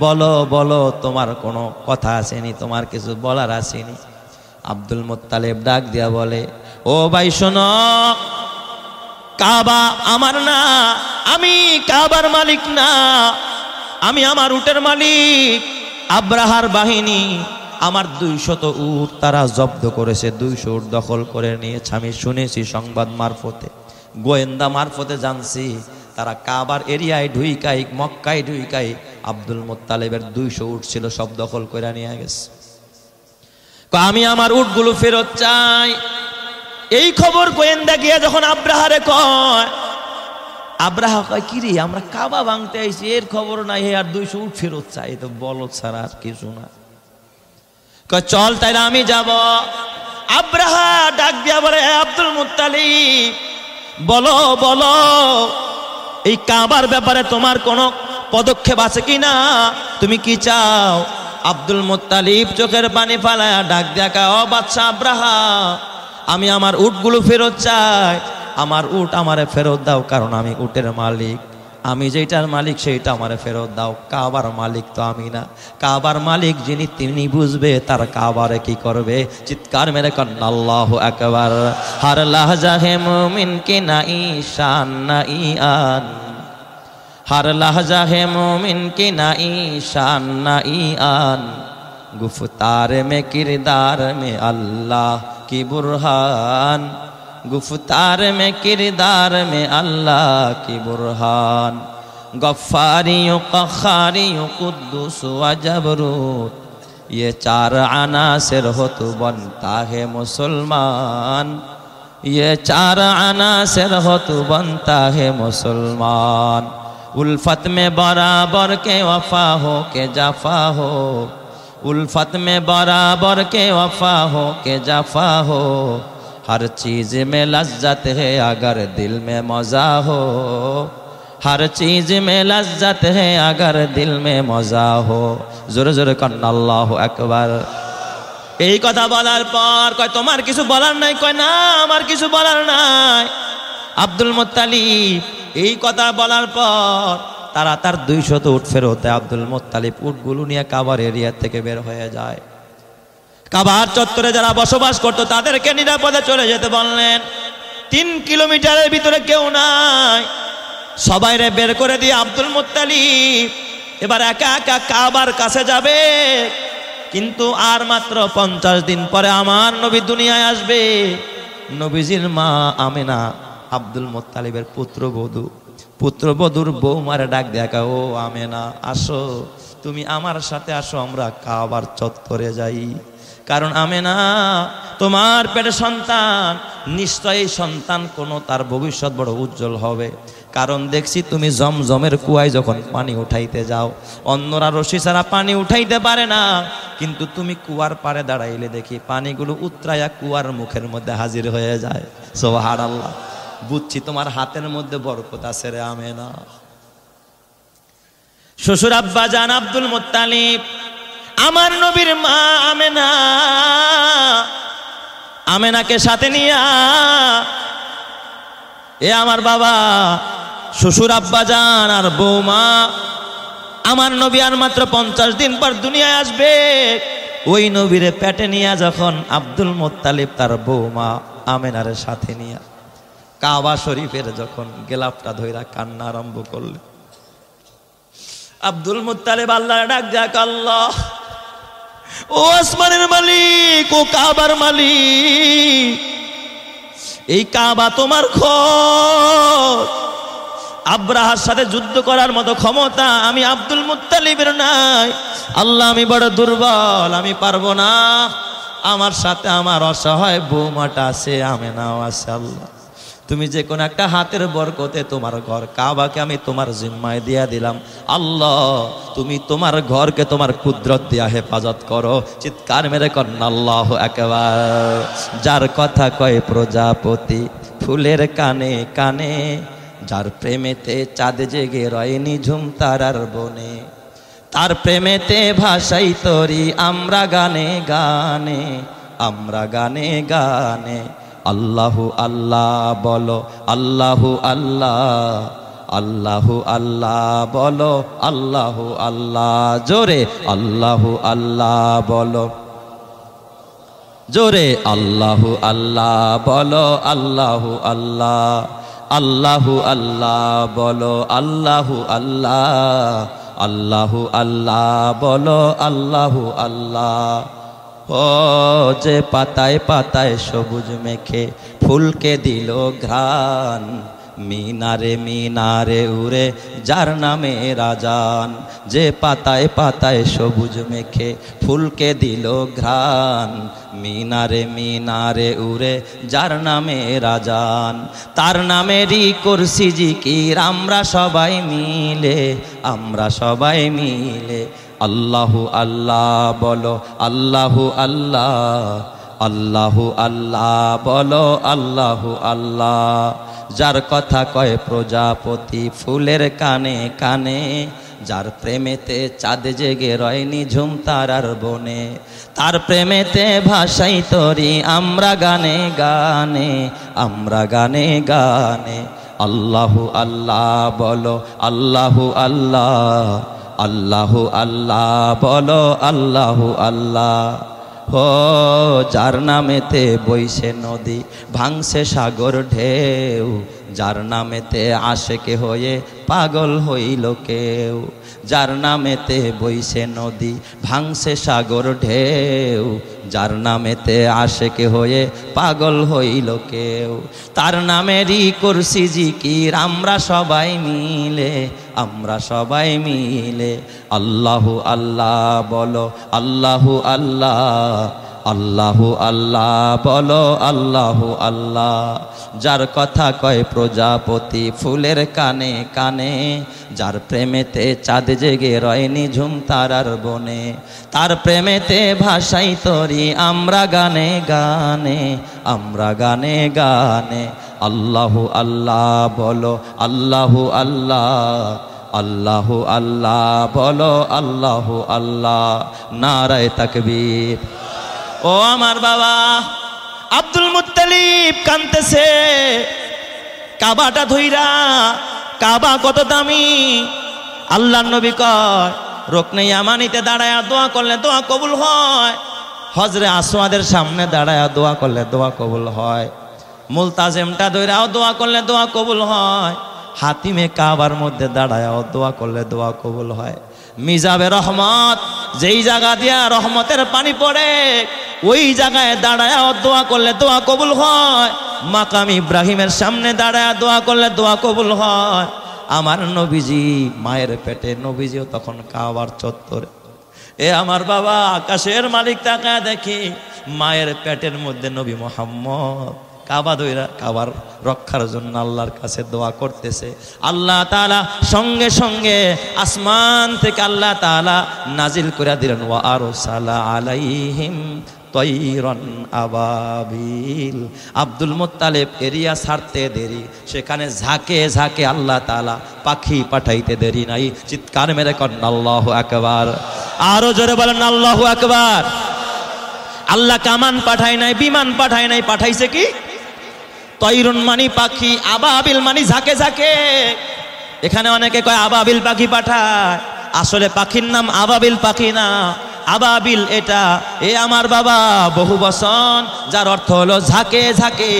S1: বলো বলো তোমার কোনো কথা আসেনি, তোমার কিছু বলার আসেনি? আব্দুল মুত্তালিব ডাক দিয়া বলে ও ভাই শোনো, কাবা আমার না, আমি কাবার মালিক না, আমি আমার উটের মালিক। আব্রাহার বাহিনী আমার 200 উট তারা জব্দ করেছে, 200 উট দখল করে নিয়েছে। আমি শুনেছি সংবাদ মারফতে, গোয়েন্দা মারফতে জানছি তারা কাবার এরিয়ায় ঢুইকাই, মক্কায় ঢুইকাই আব্দুল মুত্তালিবের 200 উট ছিল, সব দখল করে নিয়ে গেছে। আমি আমার উটগুলো ফেরত চাই। এই খবর গোয়েন্দা গিয়া যখন আব্রাহারে কয়, আব্রাহা কয় কি রে আমরা কাবা ভাঙতে আইছি, এর খবর নাই, আর 200 উট ফেরত চাই, তো বলো ছাড়া আর কিছু না। কয় চল তাইলে আমি যাব। আব্রাহা ডাক দিয়া বলে আব্দুল মুত্তালিব বলো বলো এই কাবার ব্যাপারে তোমার কোনো পদক্ষেপ আছে কিনা, তুমি কি চাও? আব্দুল মুত্তালিব চোখের পানি ফালায়া ডাক দিয়া কয় ও বাদশা আব্রাহা, আমি আমার উটগুলো ফেরত চাই, আমার উট আমারে ফেরত দাও, কারণ আমি উটের মালিক, আমি যেটার মালিক সেইটা আমারে ফেরত দাও। কাবার মালিক তো আমি না, কাবার মালিক যিনি তিনি বুঝবে তার কাবারে কি করবে। চিৎকার মেরে কন আল্লাহু আকবার। হর লাহজা হে মুমিন কে নাই শান নাই আন, हर लहजा है मोमिन की नाई शान नाई आन, गुफ्तार में किरदार में अल्लाह की बुरहान, गुफ्तार में किरदार में अल्लाह की बुरहान, गफ्फारियों क़ख्खारियों कुद्दूस व जबरूत, ये 4 अनासिर हो तो बनता है मुसलमान, ये 4 अनासिर हो तो बनता है मुसलमान। उल्फत में बराबर के वफा हो के जफा हो, उल्फत में बराबर के वफा हो के जफा हो, हर चीज़ में लज्जत है अगर दिल में मज़ा हो, हर चीज़ में लज्जत है अगर दिल में मज़ा हो। जोरे जोरे कन्ना अल्लाहु अकबर। এই কথা বলার পর কয় তোমার কিছু বলার নাই? কয় না আমার কিছু বলার নাই। আব্দুল মুত্তালিব এই কথা বলার পর তারা তার 200 উট ফেরত দেয়। আব্দুল মুত্তালিব উটগুলো নিয়ে কাবার এরিয়া থেকে বের হয়ে যায়। কাবার চত্বরে যারা বসবাস করতো তাদেরকে নিরাপদে চলে যেতে বললেন। 3 কিলোমিটারের ভিতরে কেউ নাই, সবাইরে বের করে দিয়ে আব্দুল মুত্তালিব এবার একা একা কাবার কাছে যাবে। কিন্তু আর মাত্র 50 দিন পরে আমার নবী দুনিয়ায় আসবে। নবীজির মা আমেনা আব্দুল মুত্তালিবের পুত্রবধূর বৌমারে ডাক দেখা, ও আমেনা আসো, তুমি আমার সাথে আসো, আমরা কাবার চত্বরে যাই। কারণ আমেনা তোমার পেটে সন্তান, নিশ্চয়ই সন্তান কোনো তার ভবিষ্যৎ বড় উজ্জ্বল হবে। কারণ দেখছি তুমি জমজমের কুয়ায় যখন পানি উঠাইতে যাও, অন্যরা রশি ছাড়া পানি উঠাইতে পারে না, কিন্তু তুমি কুয়ার পাড়ে দাঁড়াইলে দেখি পানিগুলো উতরাইয়া কুয়ার মুখের মধ্যে হাজির হয়ে যায়। সুবহানাল্লাহ, বুঝছি তোমার হাতের মধ্যে বরকত আছে রে আমেনা। শ্বশুর আব্বা জান আব্দুল মুত্তালিব, আমার নবীর মা আমেনা, আমেনাকে সাথে নিয়া এ আমার বাবা শ্বশুর আব্বা জান আর বৌমা, আমার নবী আর মাত্র 50 দিন পর দুনিয়ায় আসবে। ওই নবীরে পেটে নিয়ে যখন আব্দুল মুত্তালিব তার বৌমা আমেনার সাথে নিয়ে কাবা শরীফের যখন গেলাপটা ধইরা কান্না আরম্ভ করলে, আব্দুল মুত্তালিব আল্লাহর ডাক দেখ, আল্লাহ ও আসমানের মালিক, ও কাবার মালিক, এই কাবা তোমার ঘর, আব্রাহার সাথে যুদ্ধ করার মতো ক্ষমতা আমি আব্দুল মুত্তালিবের নাই। আল্লাহ আমি বড় দুর্বল, আমি পারবো না, আমার সাথে আমার অসহায় বৌমাটা আছে, আমেনাও আছে। আল্লাহ তুমি যে কোনো একটা হাতের বরকতে তোমার ঘর কাবাকে আমি তোমার জিম্মায় দিয়া দিলাম। আল্লাহ তুমি তোমার ঘরকে তোমার কুদরত দিয়া হেফাজত করো। চিৎকার মেরে কন্যা আল্লাহু আকবার। যার কথা কয় প্রজাপতি ফুলের কানে কানে, যার প্রেমেতে চাঁদ জেগে রয় নিঝুম তারার বনে, তার প্রেমেতে ভাষাই তরি আমরা গানে গানে, আমরা গানে গানে। আল্লাহু আল্লাহ বলো, আল্লাহু আল্লাহ, আল্লাহু আল্লাহ বলো, আল্লাহু আল্লাহ জোরে, আল্লাহু আল্লাহ বলো জোরে, আল্লাহু আল্লাহ বলো, আল্লাহু আল্লাহ, আল্লাহু আল্লাহ বলো, আল্লাহু আল্লাহ, আল্লাহু আল্লাহ বলো, আল্লাহু আল্লাহ। ও যে পাতায় পাতায় সবুজ মেখে ফুলকে দিল ঘ্রাণ, মিনারে মিনারে উড়ে যার নামে রাজান, যে পাতায় পাতায় সবুজ মেখে ফুলকে দিল ঘ্রাণ, মিনারে মিনারে উড়ে যার নামে রাজান, তার নামেরই করছি জিকির আমরা সবাই মিলে, আমরা সবাই মিলে। আল্লাহু আল্লাহ বলো, আল্লাহু আল্লাহ, আল্লাহু আল্লাহ বলো, আল্লাহু আল্লাহ। যার কথা কয় প্রজাপতি ফুলের কানে কানে, যার প্রেমেতে চাঁদ জেগে রয় নিঝুম তারার বনে, তার প্রেমেতে ভাষাই তরি আমরা গানে গানে, আমরা গানে গানে। আল্লাহু আল্লাহ বলো, আল্লাহু আল্লাহ, আল্লাহু আল্লাহ বলো, আল্লাহু আল্লাহ। ও যার নামেতে বইছে নদী ভাঙছে সাগর ঢেউ, যার নামেতে আশেকে হয়ে পাগল হইল কেউ, যার নামেতে বইছে নদী ভাঙছে সাগর ঢেউ, যার নামেতে আশেকে হয়ে পাগল হইল কেউ, তার নামেরই করছি জিকির আমরা সবাই মিলে, আমরা সবাই মিলে। আল্লাহু আল্লাহ বলো, আল্লাহু আল্লাহ, আল্লাহু আল্লাহ বলো, আল্লাহু আল্লাহ। যার কথা কয় প্রজাপতি ফুলের কানে কানে, যার প্রেমেতে চাঁদ জেগে রয় নিঝুম তারার বনে, তার প্রেমেতে ভাষাই তরি আমরা গানে গানে, আমরা গানে গানে। আল্লাহু আল্লাহ বলো, আল্লাহু আল্লাহ, আল্লাহু আল্লাহ বলো, আল্লাহু আল্লাহ। নারায়ে তাকবীর। ও আমার বাবা আব্দুল মুত্তালিব কাঁদতেছে, কাবাটা ধইরা, কাবা কত দামি। আল্লাহর নবী কয় রুকনে ইয়ামানিতে দাঁড়ায়া দোয়া করলে দোয়া কবুল হয়, হজরে আসওয়াদের সামনে দাঁড়ায়া দোয়া করলে দোয়া কবুল হয়, মুলতাজিমটা ধইরাও দোয়া করলে দোয়া কবুল হয়, হাতিমে কাবার মধ্যে দাঁড়ায়াও দোয়া করলে দোয়া কবুল হয়। মিজাবে রহমত যেই জায়গা দিয়া রহমতের পানি পড়ে, ওই জায়গায় দাঁড়ায়াও দোয়া করলে দোয়া কবুল হয়। মাকাম ইব্রাহিমের সামনে দাঁড়ায় দোয়া করলে দোয়া কবুল হয়। আমার নবীজি মায়ের পেটে, নবীজিও তখন কাবার চত্বরে। এ আমার বাবা, আকাশের মালিক তাকায় দেখি মায়ের পেটের মধ্যে নবী মুহাম্মদ কাবা দইরা কাবার রক্ষার জন্য আল্লাহর কাছে দোয়া করতেছে। আল্লাহ তাআলা সঙ্গে সঙ্গে আসমান থেকে আল্লাহ তাআলা নাজিল করে দিলেন, ওয়া আরসালা আলাইহিম তৈরন আবাবিল। আব্দুল মুত্তালিব এরিয়া ছাড়তে দেরি, সেখানে ঝাঁকে ঝাঁকে আল্লাহ তাআলা পাখি পাঠাইতে দেরি নাই। চিৎকার মেরে কন্যা আল্লাহু আকবার। আরো জোরে বলেন আল্লাহু আকবার। আল্লাহ কামান পাঠায় নাই, বিমান পাঠায় নাই, পাঠাইছে কি? তৈরুন মানি পাখি, আবাবিল মানি ঝাঁকে ঝাঁকে। এখানে অনেকে কয় আবাবিল পাখি পাঠায়, আসলে পাখির নাম আবাবিল পাখি না, আবাবিল এটা। এ আমার বাবা বহু বচন, যার অর্থ হলো ঝাঁকে ঝাঁকে,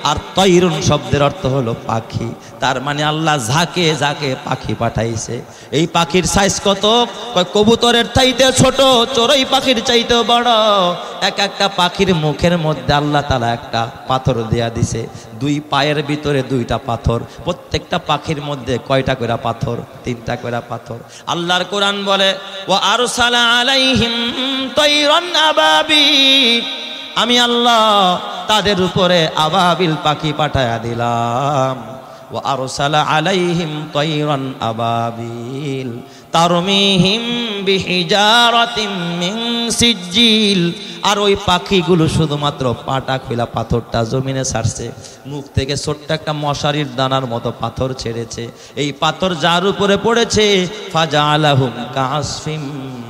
S1: আর তৈরুন শব্দের অর্থ হলো পাখি। তার মানে আল্লাহ ঝাঁকে ঝাঁকে পাখি পাঠাইছে। এই পাখির সাইজ কত? কবুতরের চাইতে ছোট, চড়ুই পাখির চাইতেও বড়। এক একটা পাখির মুখের মধ্যে আল্লাহ তাআলা একটা পাথর দেয়া দিছে, দুই পায়ের ভিতরে দুইটা পাথর। প্রত্যেকটা পাখির মধ্যে কয়টা করে পাথর? তিনটা করে পাথর। আল্লাহর কোরআন বলে, ওয়া আরসালা আলাইহিম তৈরন আবাবিল, আমি আল্লাহ তাদের উপরে আবাবিল পাখি পাঠায়া দিলাম। ওয়া আরসালা আলাইহিম তৈরন আবাবিল তারমিহিম বিহিজারাতিম মিন সিজিল। আর ওই পাখিগুলো শুধুমাত্র পাটা খোলা পাথরটা জমিনে ছাড়ছে, মুখ থেকে ছোট্ট একটা মশারির দানার মতো পাথর ছেড়েছে। এই পাথর যার উপরে পড়েছে, ফাজালাহুম কাসফিম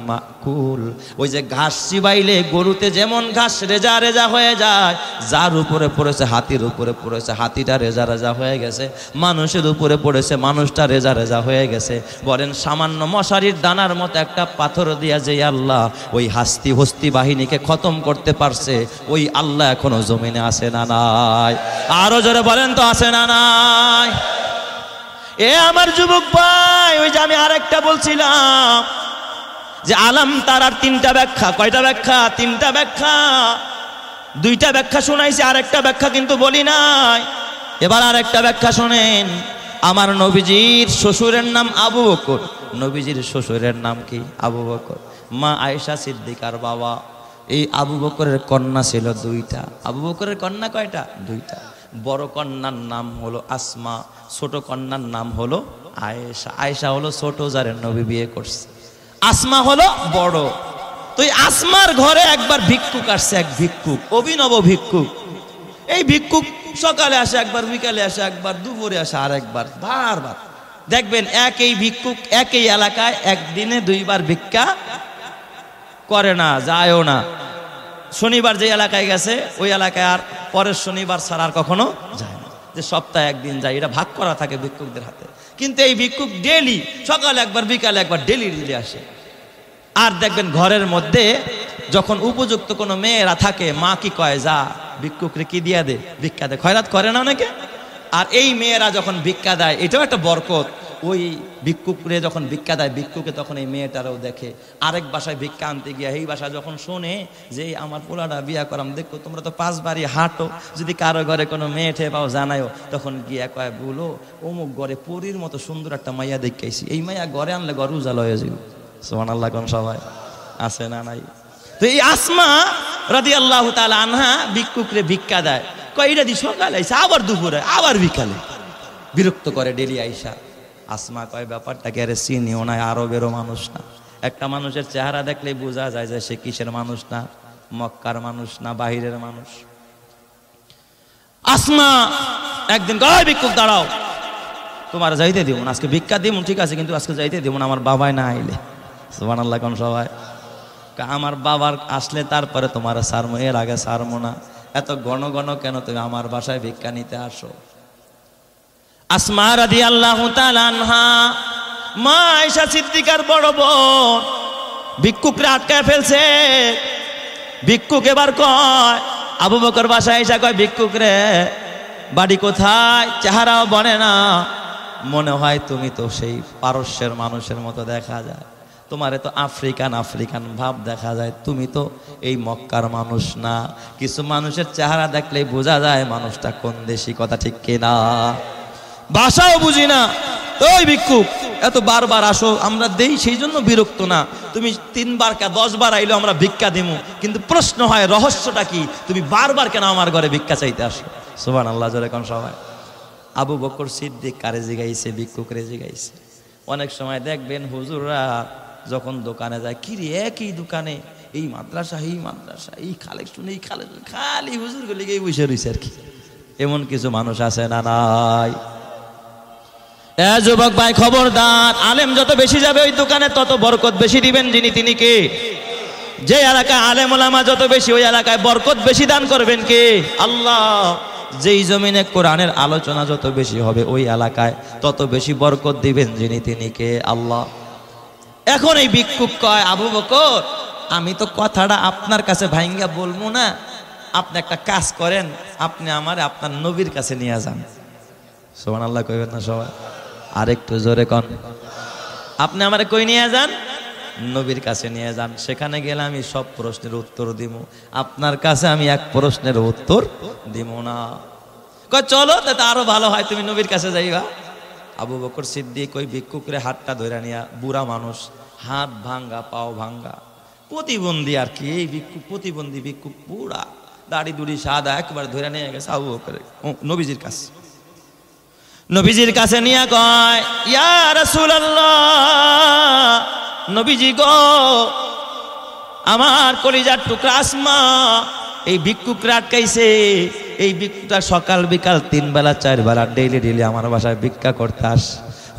S1: মাকুল। ওই যে ঘাস চিবাইলে গরুতে যেমন ঘাস রেজা রেজা হয়ে যায়, যার উপরে পড়েছে, হাতির উপরে পড়েছে, হাতিটা রেজা রেজা হয়ে গেছে। মানুষের উপরে পড়েছে, মানুষটা রেজা রেজা হয়ে গেছে। বলেন সামান্য মশারির দানার মতো একটা পাথর দিয়া যে আল্লাহ ওই হস্তি বাহিনীকে খতম করতে পারছে, ওই আল্লাহ এখনো জমিনে আছে না নাই? আরো জোরে বলেন তো, আছে না নাই? এ আমার যুবক ভাই, ওই যে আমি আরেকটা বলছিলাম যে আলাম তারার তিনটা ব্যাখ্যা। কয়টা ব্যাখ্যা? তিনটা ব্যাখ্যা। দুইটা ব্যাখ্যা শোনাইছি, আরেকটা ব্যাখ্যা কিন্তু বলি নাই। এবার আরেকটা ব্যাখ্যা শোনেন। আমার নবীজির শ্বশুরের নাম আবু বকর। নবীজির শ্বশুরের নাম কি? আবু বকর। মা আয়েশা সিদ্দিকার বাবা। এই আবু বকরের কন্যা ছিল দুইটা। আবু বকরের কন্যা কয়টা? দুইটা। বড় কন্যার নাম হলো আসমা, ছোট কন্যার নাম হলো আয়েশা। আয়েশা হলো ছোট, যারে নবী বিয়ে করছে। আসমা হলো বড়। তো এই আসমার ঘরে একবার ভিক্ষুক আসছে, এক ভিক্ষুক, অভিনব ভিক্ষুক। এই ভিক্ষুক সকালে আসে একবার, বিকালে আসে একবার, দুপুরে আসে আর একবার, বারবার। দেখবেন একই ভিক্ষুক একই এলাকায় একদিনে দুইবার ভিক্ষা করে না, যায়ও না। শনিবার যে এলাকায় গেছে ওই এলাকায় আর পরের শনিবার ছাড়া আর কখনো যায় না, যে সপ্তাহে একদিন যায়। এটা ভাগ করা থাকে ভিক্ষুকদের হাতে। কিন্তু এই ভিক্ষুক ডেলি সকালে একবার বিকালে একবার ডেলি আসে। আর দেখবেন ঘরের মধ্যে যখন উপযুক্ত কোনো মেয়েরা থাকে, মা কি কয়, যা ভিক্ষুকরে কি দিয়া দে, ভিক্ষা দে। খয়রাত করে না অনেকে। আর এই মেয়েরা যখন ভিক্ষা দেয়, এটাও একটা বরকত। ওই ভিক্ষুকরে যখন ভিক্ষা দেয়, ভিক্ষুকে তখন এই মেয়েটারাও দেখে। আরেক বাসায় ভিক্ষা আনতে গিয়া এই বাসায় যখন শোনে যে আমার পোলাটা বিয়া করাম, দেখো তোমরা তো 5 বাড়ি হাঁটো, যদি কারো ঘরে কোনো মেয়ে ঠে পাও জানায়ও। তখন গিয়া কয়, বলো অমুক ঘরে পরীর মতো সুন্দর একটা মাইয়া দেখাইছি, এই মাইয়া ঘরে আনলে ঘর উজাল হয়ে যাবে। সুবহানাল্লাহ। কোন সবাই আছে না নাই? তো এই আসমা রাদিয়াল্লাহু তাআলা আনহা ভিক্ষুকরে ভিক্ষা দেয়। কয় এটা দি সকালে আইসা, আবার দুপুরে, আবার বিকালে। বিরক্ত করে ডেলি আইসা। আসমা কয়, ব্যাপারটাকে আরে চিনিও না, আরবেরও মানুষ না। একটা মানুষের চেহারা দেখলেই বোঝা যায় যে সে কিসের মানুষ না, মক্কার মানুষ না, বাহিরের মানুষ। আসমা একদিন কয়, ভিক্ষুক দাঁড়াও, তোমার যাইতে দিব না, আজকে ভিক্ষা দিব ঠিক আছে, কিন্তু আজকে যাইতে দিব না, আমার বাবাই না আইলে। সুবহানাল্লাহ। কোন সবাই? আমার বাবার আসলে তারপরে তোমার সারমো, এর আগে সারমো না। এত ঘন ঘন কেন তুমি আমার বাসায় ভিক্ষা নিতে আসো? আসমা রাদিয়াল্লাহু তাআলা আনহা, মা আয়েশা সিদ্দিকার বড় বোন, ভিক্ষুকরে আটকায় ফেলছে। ভিক্ষুক এবার কয়, আবু বকর বাসায় আয়েশা কয়, ভিক্ষুকরে বাড়ি কোথায়? চেহারাও বনে না, মনে হয় তুমি তো সেই পারস্যের মানুষের মতো দেখা যায়। তোমারে তো আফ্রিকান আফ্রিকান ভাব দেখা যায়, তুমি তো এই মক্কার মানুষ না। কিছু মানুষের চেহারা দেখলেই বোঝা যায় মানুষটা কোন দেশি, কথা ঠিক কিনা? ভাষাও বুঝি না, ওই ভিক্ষুক এত বারবার আসো, আমরা দেই সেই জন্য বিরক্ত না। তুমি 3 বার কে 10 বার আইলো আমরা ভিক্ষা দিমু, কিন্তু প্রশ্ন হয় রহস্যটা কি, তুমি বারবার কেন আমার ঘরে ভিক্ষা চাইতে আসো? সুবহানাল্লাহ, জোরে কোন সবাই। আবু বকর সিদ্দিক কারে জিগাইছে? ভিক্ষুকরে জিগাইছে। অনেক সময় দেখবেন হুজুররা যখন দোকানে যায়, কি রে একই দোকানে এই মাদ্রাসা এই কালেকশন এই কালেকশন, খালি হুজুর গুলি গিয়ে বসে রয়েছে আর কি। এমন কিছু মানুষ আছে না নাই? যুবক ভাই খবরদার, আলেম যত বেশি যাবে ওই দোকানে তত বরকত বেশি দিবেন যিনি তিনি কে? যে এলাকায় আলেম ওলামা যত বেশি ওই এলাকায় বরকত বেশি দান করবেন কে? আল্লাহ। যেই জমিনে কোরআনের আলোচনা যত বেশি হবে ওই এলাকায় তত বেশি বরকত দিবেন যিনি তিনি কে? আল্লাহ। এখন এই ভিক্ষুক কয়, আবু বকর আমি তো কথাটা আপনার কাছে ভাইঙ্গা বলবো না, আপনি একটা কাজ করেন, আপনি আমারে আপনার নবীর কাছে নিয়ে যান। সুবহানাল্লাহ কইবেন না সবাই? আরেকটু জোরে কন। আপনি আমারে কই নিয়ে যান? নবীর কাছে নিয়ে যান। সেখানে গেলে আমি সব প্রশ্নের উত্তর দিব, আপনার কাছে আমি এক প্রশ্নের উত্তর দিব না। কয় চলো, তাতে আরো ভালো হয়, তুমি নবীর কাছে যাইবা। আবু বকর সিদ্দিক ওই ভিক্ষুকের হাতটা ধরে নিয়া, বুড়া মানুষ, হাত ভাঙ্গা পাও ভাঙ্গা, প্রতিবন্ধী আর কি, এই ভিক্ষুক প্রতিবন্ধী ভিক্ষুক, বুড়া, দাড়ি দুড়ি সাদা, একবার ধরে নিয়ে গেছে আবু বকর নবীজির কাছে। নবীজির কাছে নিয়ে কয়, ইয়া রাসূলুল্লাহ, নবীজি গো, আমার কলিজার টুকরা আসমা এই ভিক্ষুকরা আটকাইছে। এই ভিক্ষুকটা সকাল বিকাল 3 বেলা 4 বেলা ডেইলি আমার বাসায় ভিক্ষা করতে আস।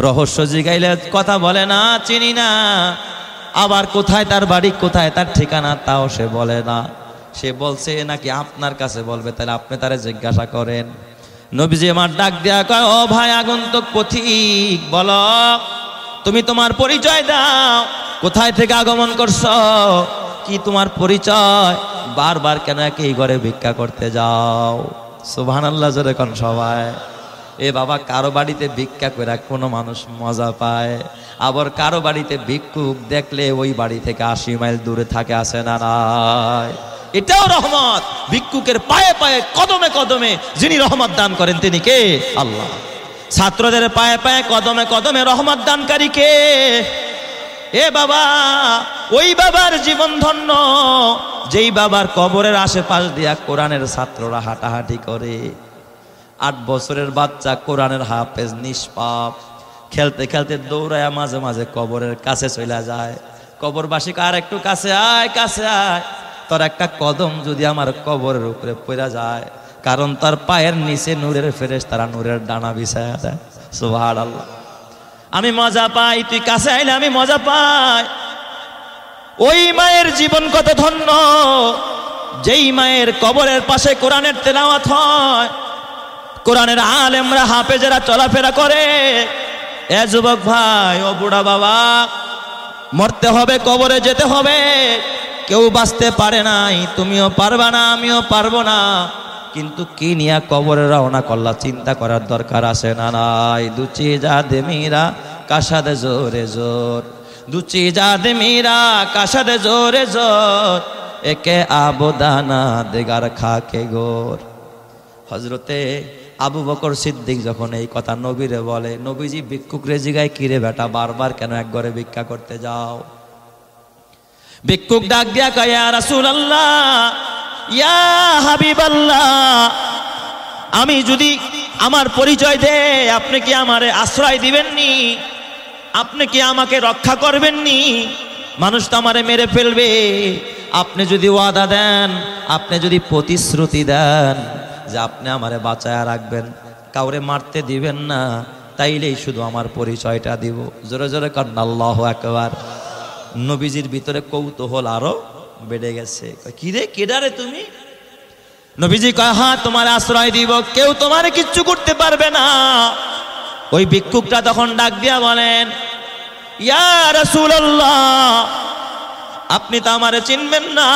S1: রহস্য জিগাইলে কথা বলে না, চিনি না। আবার কোথায় তার বাড়ি, কোথায় তার ঠিকানা তাও সে বলে না। সে বলছে নাকি আপনার কাছে বলবে, তাহলে আপনি তারে জিজ্ঞাসা করেন। নবীজি আমার ডাক দেয়া কয়, ও ভাই আগন্তুক পথিক, বলো তুমি তোমার পরিচয় দাও, কোথায় থেকে আগমন করছো, কি তোমার পরিচয়, বারবার কেন একই ঘরে ভিক্ষা করতে যাও? সুবহানাল্লাহ, জোরে কোন সবাই। এ বাবা, কারো বাড়িতে ভিক্ষা করে কোনো মানুষ মজা পায়, আবার কারো বাড়িতে ভিক্ষুক দেখলে ওই বাড়ি থেকে 80 মাইল দূরে থাকে, আছে না নাই? এটাও রহমত। ভিক্ষুকের পায়ে পায়ে কদমে কদমে যিনি রহমত দান করেন তিনি কে? আল্লাহ। ছাত্রদের পায়ে পায়ে কদমে কদমে রহমত দানকারী কে? এ বাবা, ওই বাবার জীবন ধন্য যেই বাবার কবরের আশেপাশ দিয়া কোরআনের ছাত্ররা হাঁটাহাঁটি করে। 8 বছরের বাচ্চা কোরআনের হাফেজ নিষ্পাপ, খেলতে খেলতে দৌড়ায় মাঝে মাঝে কবরের কাছে চলে যায়। কবরবাসী আর একটু কাছে আয়, কাছে আয়, তোর একটা কদম যদি আমার কবরের উপরে পড়ে যায়, কারণ তার পায়ের নিচে নূরের ফেরেশতারা নূরের ডানা বিছায়া দেয়। সুবহানাল্লাহ। আমি মজা পাই, তুই কাছে আইলে আমি মজা পাই। ওই মায়ের জীবন কত ধন্য, যেই মায়ের কবরের পাশে কোরআনের তেলাওয়াত হয়, কোরআনের আলেমরা হাফেজেরা চলাফেরা করে। এ যুবক ভাই, ও বুড়া বাবা, মরতে হবে, কবরে যেতে হবে, কেউ বাঁচতে পারে নাই, তুমিও পারবা না, আমিও পারবো না, কিন্তু কি নিয়ে কবরে রওনা করলা চিন্তা করার দরকার আছে না নাই? দুচি যাদে মীরা কাশাদে জোরে জোর, দুচি যাদে মীরা কাশাদে জোরে জোর, একে আবদানা দেগার খাকে গোর। হযরতে আবু বকর সিদ্দিক যখন এই কথা নবীরে বলে, নবীজি ভিক্ষুকরে জিগায়, কিরে বেটা বারবার কেন এক ঘরে ভিক্ষা করতে যাও? ভিক্ষুক ডাক দিয়া কয়, ইয়া রাসূলুল্লাহ, ইয়া হাবিবাল্লাহ, আমি যদি আমার পরিচয় দে, আপনি কি আমারে আশ্রয় দিবেননি? আপনি কি আমাকে রক্ষা করবেননি? মানুষ তো আমারে মেরে ফেলবে। আপনি যদি ওয়াদা দেন, আপনি যদি প্রতিশ্রুতি দেন যে আপনি আমারে বাঁচায়া রাখবেন, কাউরে মারতে দিবেন না, তাইলেই শুধু আমার পরিচয়টা দিব। জোরে জোরে কান্না আল্লাহু আকবার। নবীজির ভিতরে কৌতূহল আরো বেড়ে গেছে। কি রে, কেডারে তুমি? নবীজি কয়, হ্যাঁ তোমার আশ্রয় দিব, কেউ তোমারে কিচ্ছু করতে পারবে না। ওই ভিক্ষুকটা তখন ডাক দিয়া বলেন, ইয়া রাসূলুল্লাহ, আপনি তো আমারে চিনবেন না,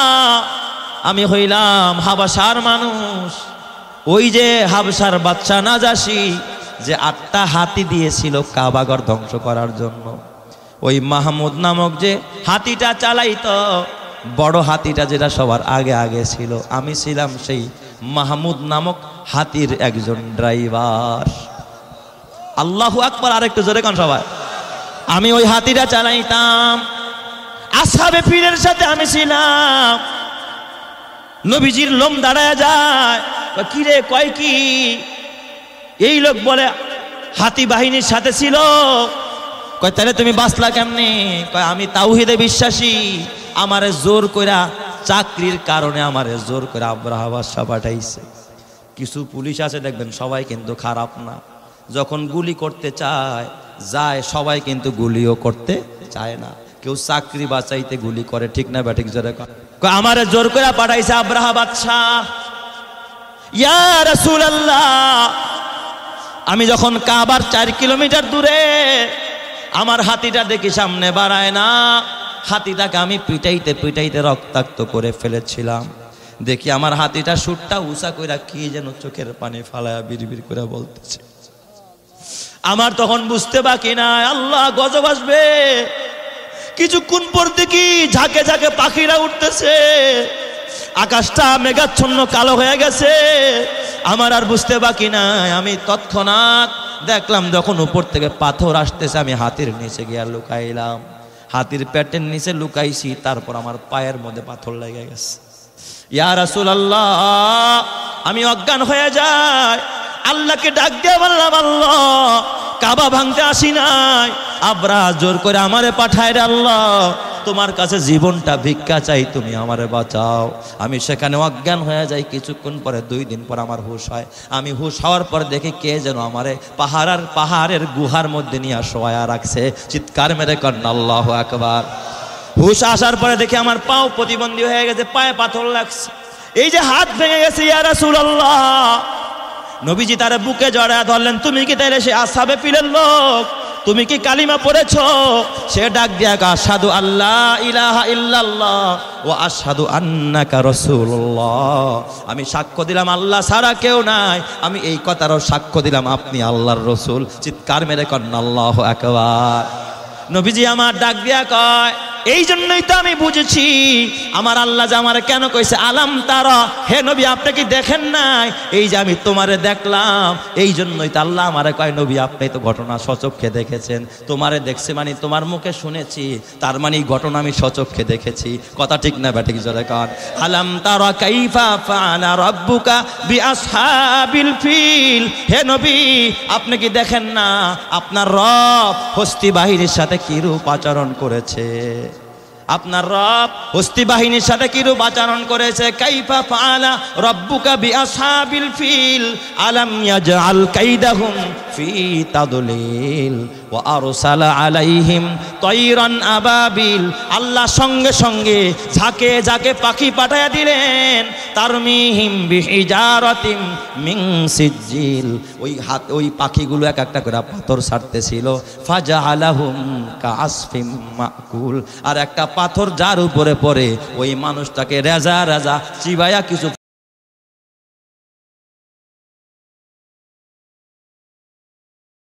S1: আমি হইলাম হাবাসার মানুষ। ওই যে হাবশার বাদশা নাজাশী যে 8টা হাতি দিয়েছিল কাবাঘর ধ্বংস করার জন্য, ওই মাহমুদ নামক যে হাতিটা চালাইতো, বড় হাতিটা যেটা সবার আগে আগে ছিল, আমি ছিলাম সেই মাহমুদ নামক হাতির একজন ড্রাইভার। আল্লাহু আকবার, আরেকটু জোরে কোন সবাই। আমি ওই হাতিটা চালাইতাম, আসহাবে ফিলের সাথে আমি ছিলাম। নবীজির লোম দাঁড়ায় যায়, কি রে, কয় কি? এই লোক বলে হাতি বাহিনীর সাথে ছিল। কয় তাহলে তুমি বাঁচলা কেমনে? কয় আমি তাওহীদে বিশ্বাসী, আমারে জোর কইরা চাকরির কারণে আমারে জোর করে আব্রাহা বাদশা পাঠাইছে। কিছু পুলিশ আছে দেখবেন, সবাই কিন্তু খারাপ না, যখন গুলি করতে যায় সবাই কিন্তু গুলিও করতে চায় না, কেউ চাকরি বাঁচাইতে গুলি করে, ঠিক না ব্যাঠিক জোরে কয় আমারে জোর করে পাঠাইছে আব্রাহা বাদশা। ইয়া রাসূলুল্লাহ, আমি যখন কাবার 4 কিলোমিটার দূরে, আমার হাতিটা দেখি সামনে বাড়ায় না, হাতিটাকে আমি পিটাইতে পিটাইতে রক্তাক্ত করে ফেলেছিলাম। দেখি আমার হাতিটা সুটটা উঁচা কইরা কি যেন চোখের পানি ফালায়া বিড়বিড় করে বলতেছে। আমার তখন বুঝতে বাকি নাই, আল্লাহ গজব আসবে। কিছুক্ষণ পর দেখি ঝাঁকে ঝাঁকে পাখিরা উঠতেছে, আকাশটা মেঘাচ্ছন্ন কালো হয়ে গেছে। আমার আর বুঝতে বাকি নাই, আমি তৎক্ষণাৎ দেখলাম যখন উপর থেকে পাথর আসতেছে, আমি হাতির নিচে গিয়ে লুকাইলাম। হাতির পেটের নিচে লুকাইছি, তারপর আমার পায়ের মধ্যে পাথর লেগে গেছে। ইয়া রাসূলুল্লাহ, আমি অজ্ঞান হয়ে যাই। আল্লাহকে ডাক দিয়ে বললাম, আল্লাহ কাবা ভাঙতে আসি নাই, আব্রাহা জোর করে আমারে পাঠায় রে আল্লাহ, তোমার কাছে জীবনটা ভিক্ষা চাই, তুমি আমারে বাঁচাও। আমি সেখানে অজ্ঞান হয়ে যাই। কিছুক্ষণ পরে 2 দিন পর আমার হুঁশ হয়। আমি হুঁশ হওয়ার পর দেখি কে যেন আমারে পাহাড়ের গুহার মধ্যে নিয়ে শোয়া রাখছে। চিৎকার মেরে করেন আল্লাহু আকবার। হুঁশ আসার পরে দেখি আমার পাও প্রতিবন্ধী হয়ে গেছে, পায়ে পাথর লাগছে, এই যে হাত ভেঙে গেছে। ইয়া রাসূলুল্লাহ, নবীজি তার বুকে জড়ায় ধরলেন, তুমি কি তাইলে সে আসহাবে ফিলের লোক? তুমি কি কালিমা পড়েছো? সে ডাক দিয়া আশহাদু আল্লা ইলাহা ইল্লাল্লাহ ওয়া আশহাদু আন্নাকা রাসূলুল্লাহ। আমি সাক্ষ্য দিলাম আল্লাহ ছাড়া কেউ নাই, আমি এই কথারও সাক্ষ্য দিলাম আপনি আল্লাহর রাসূল। চিৎকার মেরে করেন আল্লাহু আকবার। নবীজি আমার ডাক দিয়া কয়, এই জন্যই তো আমি বুঝেছি আমার আল্লাহ যে আমার কেন কইছে আলাম তারা, হে নবী আপনি কি দেখেন নাই? এই যে আমি তোমারে দেখলাম, এই জন্যই তো আল্লাহ আমারে কয়, নবী আপনি তো ঘটনা স্বচক্ষে দেখেছেন। তোমারে দেখছে মানে তোমার মুখে শুনেছি, তার মানে এই ঘটনা আমি স্বচক্ষে দেখেছি। কথা ঠিক না ব্যাঠিক জোরে কর। আলাম তারা কাইফা ফাআলা রাব্বুকা বিআসহাবিল ফিল, হে নবী আপনি কি দেখেন না আপনার রব হস্তি বাহিনীর সাথে কিরূপ আচরণ করেছে? আপনার রব হস্তি বাহিনীর সাথে কিরূপ আচরণ করেছে? কাইফা ফাআলা রাব্বুকা বিআসহাবিল ফিল আলাম ইয়াজআল কাইদাহুম ফি তাদলিল ওয়া আরসালা আলাইহিম তায়রান আবাবিল। আল্লাহ সঙ্গে সঙ্গে ঝাঁকে ঝাঁকে পাখি পাঠায়া দিলেন, তারমিহিম বিহিজারাতিম মিন সিজ্জিল। ওই পাখিগুলো এক একটা করে পাথর ছাড়তেছিল। ফাজাআলাহুম কাআসফিম মাকুল। আর একটা পাথর যার উপরে পড়ে ওই মানুষটাকে রেজা রেজা চিবায়া কিছু